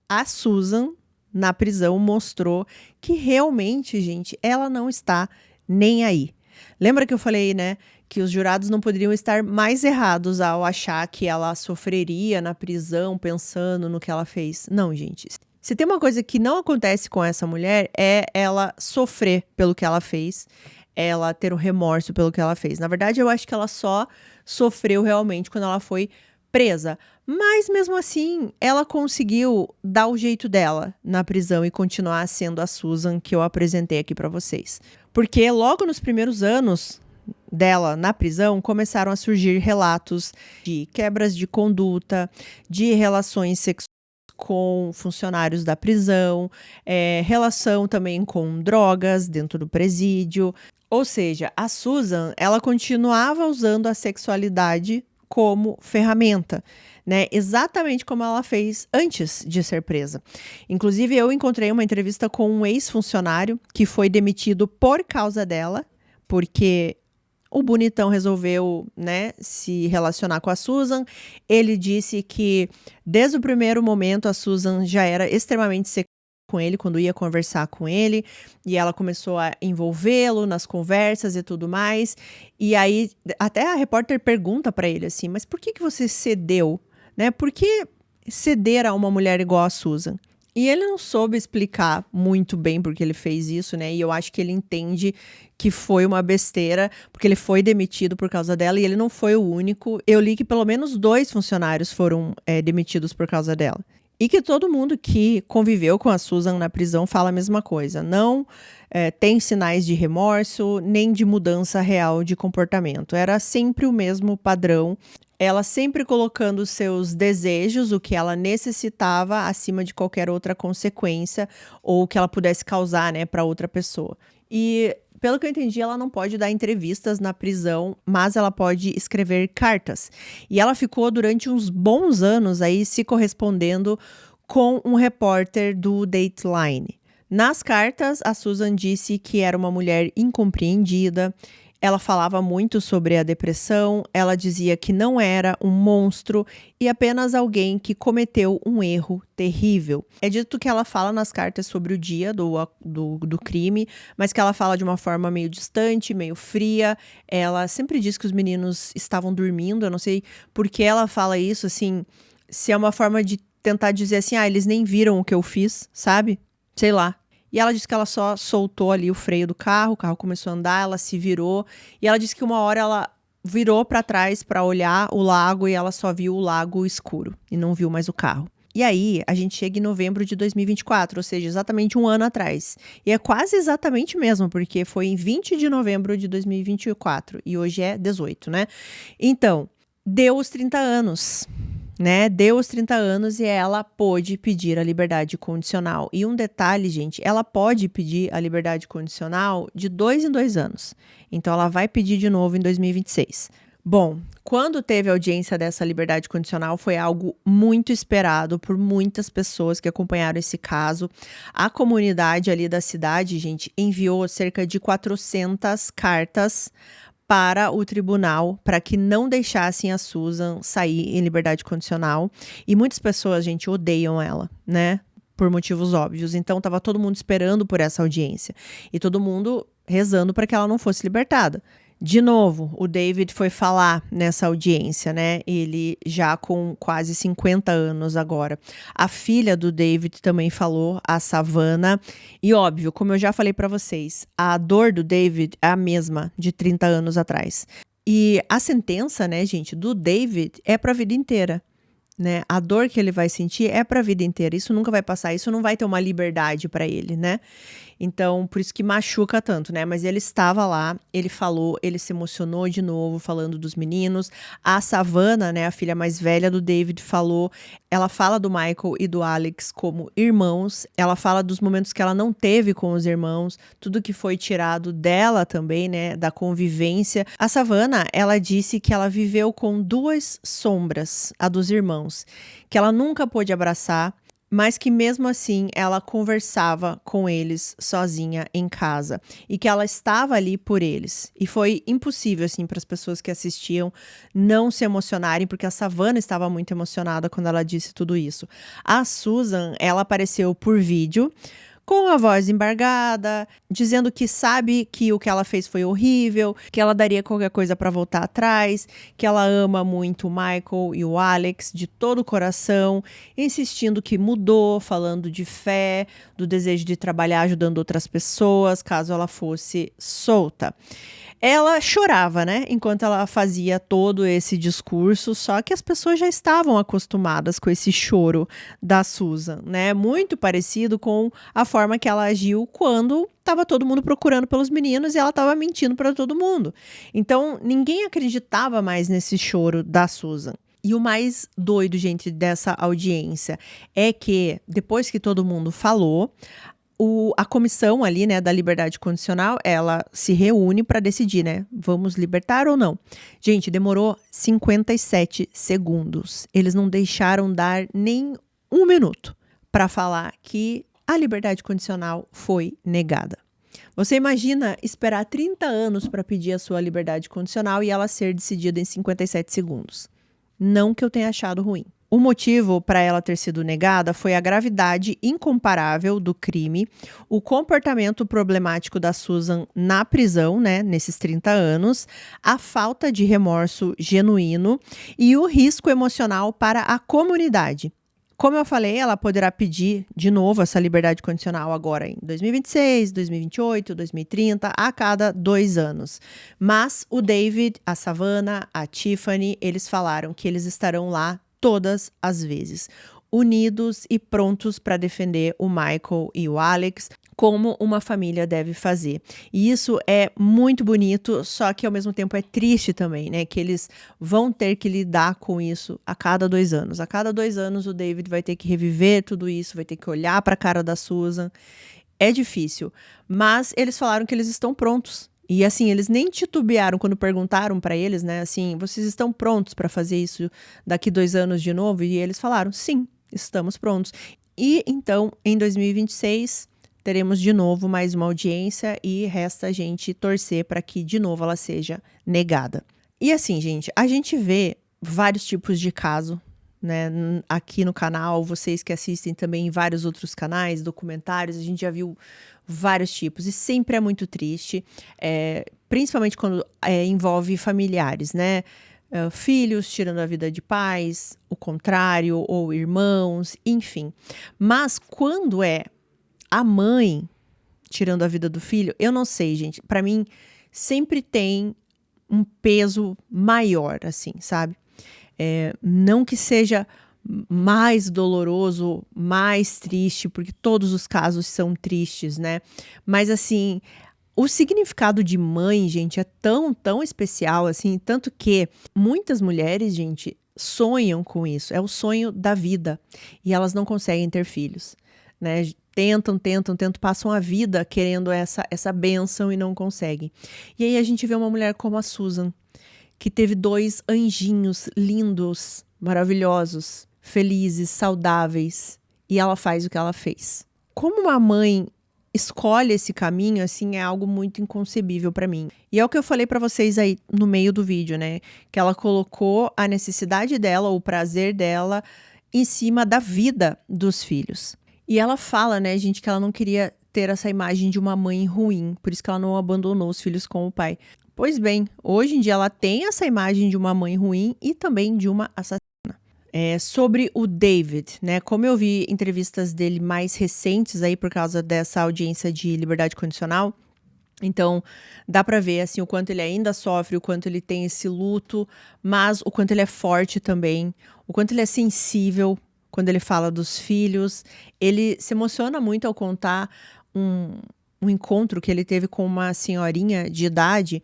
a Susan na prisão mostrou que realmente, gente, ela não está nem aí. Lembra que eu falei, né, que os jurados não poderiam estar mais errados ao achar que ela sofreria na prisão pensando no que ela fez? Não, gente. Se tem uma coisa que não acontece com essa mulher é ela sofrer pelo que ela fez, ela ter o remorso pelo que ela fez. Na verdade, eu acho que ela só sofreu realmente quando ela foi presa. Mas mesmo assim, ela conseguiu dar o jeito dela na prisão e continuar sendo a Susan que eu apresentei aqui pra vocês. Porque logo nos primeiros anos dela na prisão, começaram a surgir relatos de quebras de conduta, de relações sexuais com funcionários da prisão, relação também com drogas dentro do presídio. Ou seja, a Susan, ela continuava usando a sexualidade como ferramenta, né? Exatamente como ela fez antes de ser presa. Inclusive, eu encontrei uma entrevista com um ex-funcionário que foi demitido por causa dela, porque o bonitão resolveu, né, se relacionar com a Susan. Ele disse que desde o primeiro momento a Susan já era extremamente sexual com ele quando ia conversar com ele, e ela começou a envolvê-lo nas conversas e tudo mais. E aí até a repórter pergunta pra ele assim: "Mas por que você cedeu, né? Por que ceder a uma mulher igual a Susan?" E ele não soube explicar muito bem porque ele fez isso, né? E eu acho que ele entende que foi uma besteira, porque ele foi demitido por causa dela e ele não foi o único. Eu li que pelo menos 2 funcionários foram demitidos por causa dela. E que todo mundo que conviveu com a Susan na prisão fala a mesma coisa. Não tem sinais de remorso, nem de mudança real de comportamento. Era sempre o mesmo padrão. Ela sempre colocando os seus desejos, o que ela necessitava, acima de qualquer outra consequência ou que ela pudesse causar, né, para outra pessoa. E pelo que eu entendi, ela não pode dar entrevistas na prisão, mas ela pode escrever cartas. E ela ficou durante uns bons anos aí se correspondendo com um repórter do Dateline. Nas cartas, a Susan disse que era uma mulher incompreendida. Ela falava muito sobre a depressão, ela dizia que não era um monstro e apenas alguém que cometeu um erro terrível. É dito que ela fala nas cartas sobre o dia do crime, mas que ela fala de uma forma meio distante, meio fria. Ela sempre diz que os meninos estavam dormindo, eu não sei por que ela fala isso, assim, se é uma forma de tentar dizer assim, eles nem viram o que eu fiz, sabe? Sei lá. E ela disse que ela só soltou ali o freio do carro, o carro começou a andar, ela se virou. E ela disse que uma hora ela virou para trás para olhar o lago e ela só viu o lago escuro e não viu mais o carro. E aí, a gente chega em novembro de 2024, ou seja, exatamente um ano atrás. E é quase exatamente mesmo, porque foi em 20 de novembro de 2024 e hoje é 18, né? Então, deu os 30 anos. Né, deu os 30 anos e ela pôde pedir a liberdade condicional. E um detalhe, gente, ela pode pedir a liberdade condicional de 2 em 2 anos. Então, ela vai pedir de novo em 2026. Bom, quando teve a audiência dessa liberdade condicional, foi algo muito esperado por muitas pessoas que acompanharam esse caso. A comunidade ali da cidade, gente, enviou cerca de 400 cartas para o tribunal, para que não deixassem a Susan sair em liberdade condicional. E muitas pessoas, gente, odeiam ela, né? Por motivos óbvios. Então, tava todo mundo esperando por essa audiência. E todo mundo rezando para que ela não fosse libertada. De novo, o David foi falar nessa audiência, né? Ele já com quase 50 anos agora. A filha do David também falou, a Savannah. E óbvio, como eu já falei pra vocês, a dor do David é a mesma de 30 anos atrás. E a sentença, né, gente, do David é pra vida inteira. Né? A dor que ele vai sentir é pra vida inteira. Isso nunca vai passar, isso não vai ter uma liberdade pra ele, né? Então, por isso que machuca tanto, né? Mas ele estava lá, ele falou, ele se emocionou de novo falando dos meninos. A Savannah, né, a filha mais velha do David, falou. Ela fala do Michael e do Alex como irmãos. Ela fala dos momentos que ela não teve com os irmãos, tudo que foi tirado dela também, né, da convivência. A Savannah, ela disse que ela viveu com 2 sombras, a dos irmãos, que ela nunca pôde abraçar, mas que mesmo assim ela conversava com eles sozinha em casa e que ela estava ali por eles. E foi impossível assim para as pessoas que assistiam não se emocionarem, porque a Savannah estava muito emocionada quando ela disse tudo isso. A Susan, ela apareceu por vídeo com a voz embargada, dizendo que sabe que o que ela fez foi horrível, que ela daria qualquer coisa para voltar atrás, que ela ama muito o Michael e o Alex de todo o coração, insistindo que mudou, falando de fé, do desejo de trabalhar ajudando outras pessoas, caso ela fosse solta. Ela chorava, né, enquanto ela fazia todo esse discurso, só que as pessoas já estavam acostumadas com esse choro da Susan, né, muito parecido com a forma que ela agiu quando estava todo mundo procurando pelos meninos e ela estava mentindo para todo mundo. Então, ninguém acreditava mais nesse choro da Susan. E o mais doido, gente, dessa audiência é que, depois que todo mundo falou, a comissão ali, né, da liberdade condicional, ela se reúne para decidir, né, vamos libertar ou não. Gente, demorou 57 segundos. Eles não deixaram dar nem um minuto para falar que a liberdade condicional foi negada. Você imagina esperar 30 anos para pedir a sua liberdade condicional e ela ser decidida em 57 segundos. Não que eu tenha achado ruim. O motivo para ela ter sido negada foi a gravidade incomparável do crime, o comportamento problemático da Susan na prisão, né, nesses 30 anos, a falta de remorso genuíno e o risco emocional para a comunidade. Como eu falei, ela poderá pedir de novo essa liberdade condicional agora em 2026, 2028, 2030, a cada 2 anos. Mas o David, a Savannah, a Tiffany, eles falaram que eles estarão lá todas as vezes, unidos e prontos para defender o Michael e o Alex, como uma família deve fazer. E isso é muito bonito, só que ao mesmo tempo é triste também, né? Que eles vão ter que lidar com isso a cada 2 anos. A cada 2 anos o David vai ter que reviver tudo isso, vai ter que olhar para a cara da Susan. É difícil, mas eles falaram que eles estão prontos. E assim, eles nem titubearam quando perguntaram para eles, né? Assim, vocês estão prontos para fazer isso daqui 2 anos de novo? E eles falaram, sim, estamos prontos. E então, em 2026, teremos de novo mais uma audiência e resta a gente torcer para que de novo ela seja negada. E assim, gente, a gente vê vários tipos de caso, né, aqui no canal, vocês que assistem também em vários outros canais, documentários, a gente já viu vários tipos e sempre é muito triste, principalmente quando envolve familiares, né? Filhos tirando a vida de pais, o contrário, ou irmãos, enfim. Mas quando é a mãe tirando a vida do filho, eu não sei, gente. Para mim, sempre tem um peso maior, assim, sabe? Não que seja mais doloroso, mais triste, porque todos os casos são tristes, né? Mas assim, o significado de mãe, gente, é tão, tão especial, assim, tanto que muitas mulheres, gente, sonham com isso. É o sonho da vida. E elas não conseguem ter filhos, né? Tentam, passam a vida querendo essa bênção e não conseguem. E aí a gente vê uma mulher como a Susan, que teve 2 anjinhos lindos, maravilhosos, felizes, saudáveis, e ela faz o que ela fez. Como uma mãe escolhe esse caminho, assim, é algo muito inconcebível para mim. E é o que eu falei para vocês aí no meio do vídeo, né? Que ela colocou a necessidade dela, o prazer dela, em cima da vida dos filhos. E ela fala, né, gente, que ela não queria ter essa imagem de uma mãe ruim, por isso que ela não abandonou os filhos com o pai. Pois bem, hoje em dia ela tem essa imagem de uma mãe ruim e também de uma assassina. Sobre o David, né? Como eu vi entrevistas dele mais recentes aí por causa dessa audiência de liberdade condicional, então dá pra ver assim o quanto ele ainda sofre, o quanto ele tem esse luto, mas o quanto ele é forte também, o quanto ele é sensível quando ele fala dos filhos. Ele se emociona muito ao contar um encontro que ele teve com uma senhorinha de idade.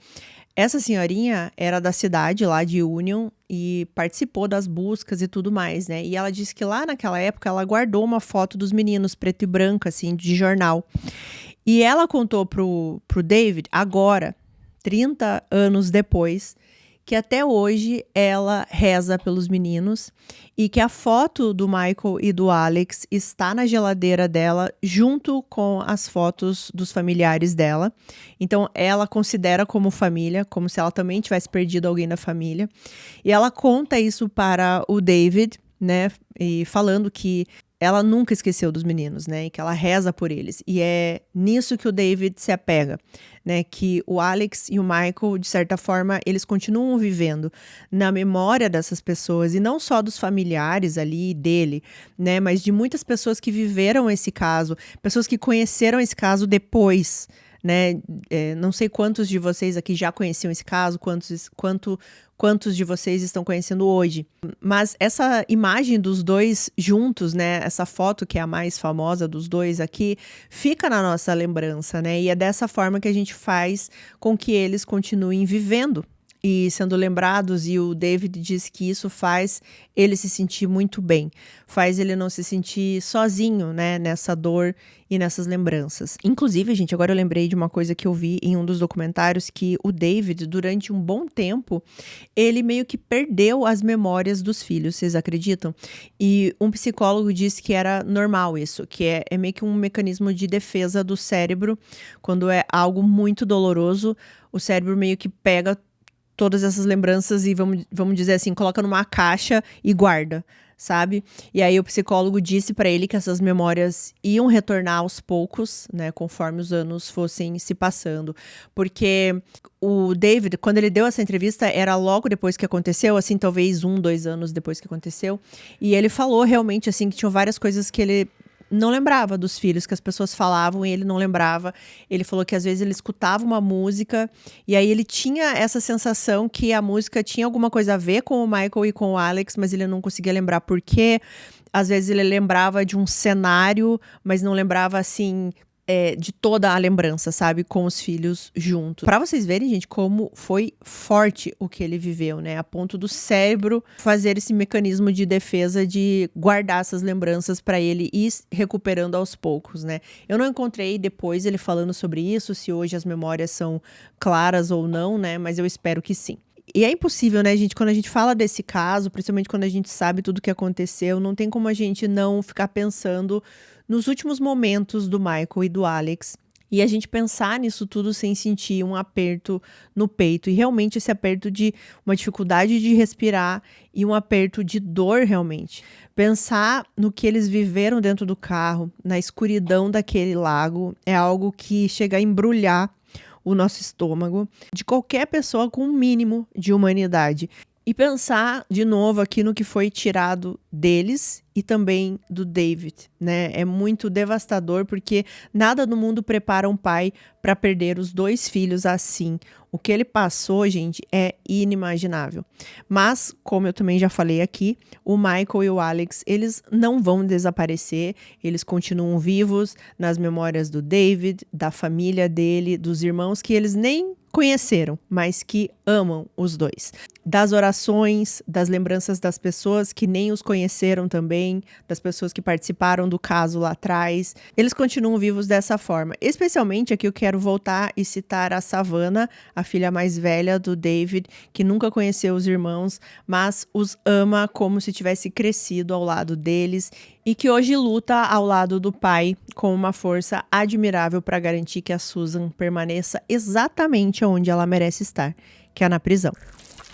Essa senhorinha era da cidade lá de Union e participou das buscas e tudo mais, né? E ela disse que lá naquela época ela guardou uma foto dos meninos preto e branco, assim, de jornal. E ela contou pro David, agora, 30 anos depois, que até hoje ela reza pelos meninos e que a foto do Michael e do Alex está na geladeira dela junto com as fotos dos familiares dela. Então ela considera como família, como se ela também tivesse perdido alguém da família. E ela conta isso para o David, né, e falando que ela nunca esqueceu dos meninos, né, e que ela reza por eles. E é nisso que o David se apega, né, que o Alex e o Michael, de certa forma, eles continuam vivendo na memória dessas pessoas, e não só dos familiares ali dele, né, mas de muitas pessoas que viveram esse caso, pessoas que conheceram esse caso depois, né, não sei quantos de vocês aqui já conheciam esse caso, quantos de vocês estão conhecendo hoje. Mas essa imagem dos dois juntos, né, essa foto que é a mais famosa dos dois aqui, fica na nossa lembrança, né, e é dessa forma que a gente faz com que eles continuem vivendo e sendo lembrados, e o David diz que isso faz ele se sentir muito bem, faz ele não se sentir sozinho, né, nessa dor e nessas lembranças. Inclusive, gente, agora eu lembrei de uma coisa que eu vi em um dos documentários, que o David, durante um bom tempo, ele meio que perdeu as memórias dos filhos, vocês acreditam? E um psicólogo disse que era normal isso, que é meio que um mecanismo de defesa do cérebro. Quando é algo muito doloroso, o cérebro meio que pega todas essas lembranças e, vamos dizer assim, coloca numa caixa e guarda, sabe? E aí o psicólogo disse pra ele que essas memórias iam retornar aos poucos, né, conforme os anos fossem se passando. Porque o David, quando ele deu essa entrevista, era logo depois que aconteceu, assim, talvez 2 anos depois que aconteceu. E ele falou realmente, assim, que tinham várias coisas que ele não lembrava dos filhos, que as pessoas falavam e ele não lembrava. Ele falou que às vezes ele escutava uma música e aí ele tinha essa sensação que a música tinha alguma coisa a ver com o Michael e com o Alex, mas ele não conseguia lembrar por quê. Às vezes ele lembrava de um cenário, mas não lembrava, assim, de toda a lembrança, sabe? Com os filhos juntos. Pra vocês verem, gente, como foi forte o que ele viveu, né? A ponto do cérebro fazer esse mecanismo de defesa de guardar essas lembranças pra ele ir recuperando aos poucos, né? Eu não encontrei depois ele falando sobre isso, se hoje as memórias são claras ou não, né? Mas eu espero que sim. E é impossível, né, gente, quando a gente fala desse caso, principalmente quando a gente sabe tudo o que aconteceu, não tem como a gente não ficar pensando nos últimos momentos do Michael e do Alex. E a gente pensar nisso tudo sem sentir um aperto no peito. E realmente esse aperto de uma dificuldade de respirar e um aperto de dor realmente. Pensar no que eles viveram dentro do carro, na escuridão daquele lago, é algo que chega a embrulhar o nosso estômago de qualquer pessoa com um mínimo de humanidade. E pensar de novo aqui no que foi tirado deles e também do David, né? É muito devastador porque nada no mundo prepara um pai para perder os 2 filhos assim. O que ele passou, gente, é inimaginável. Mas, como eu também já falei aqui, o Michael e o Alex, eles não vão desaparecer, eles continuam vivos nas memórias do David, da família dele, dos irmãos que eles nem conheceram, mas que amam os dois. Das orações, das lembranças das pessoas que nem os conheceram também, das pessoas que participaram do caso lá atrás. Eles continuam vivos dessa forma. Especialmente aqui eu quero voltar e citar a Savannah, a filha mais velha do David, que nunca conheceu os irmãos, mas os ama como se tivesse crescido ao lado deles e que hoje luta ao lado do pai com uma força admirável para garantir que a Susan permaneça exatamente onde ela merece estar, que é na prisão.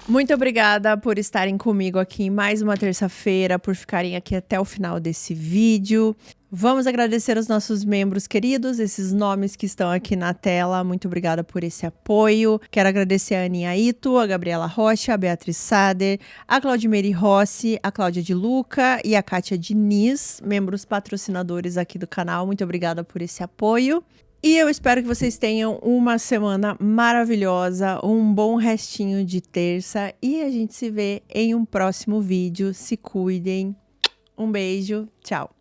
Muito obrigada por estarem comigo aqui em mais uma terça-feira, por ficarem aqui até o final desse vídeo. Vamos agradecer os nossos membros queridos, esses nomes que estão aqui na tela. Muito obrigada por esse apoio. Quero agradecer a Aninha Ito, a Gabriela Rocha, a Beatriz Sader, a Claudimeri Rossi, a Cláudia de Luca e a Kátia Diniz, membros patrocinadores aqui do canal. Muito obrigada por esse apoio. E eu espero que vocês tenham uma semana maravilhosa, um bom restinho de terça e a gente se vê em um próximo vídeo. Se cuidem. Um beijo. Tchau.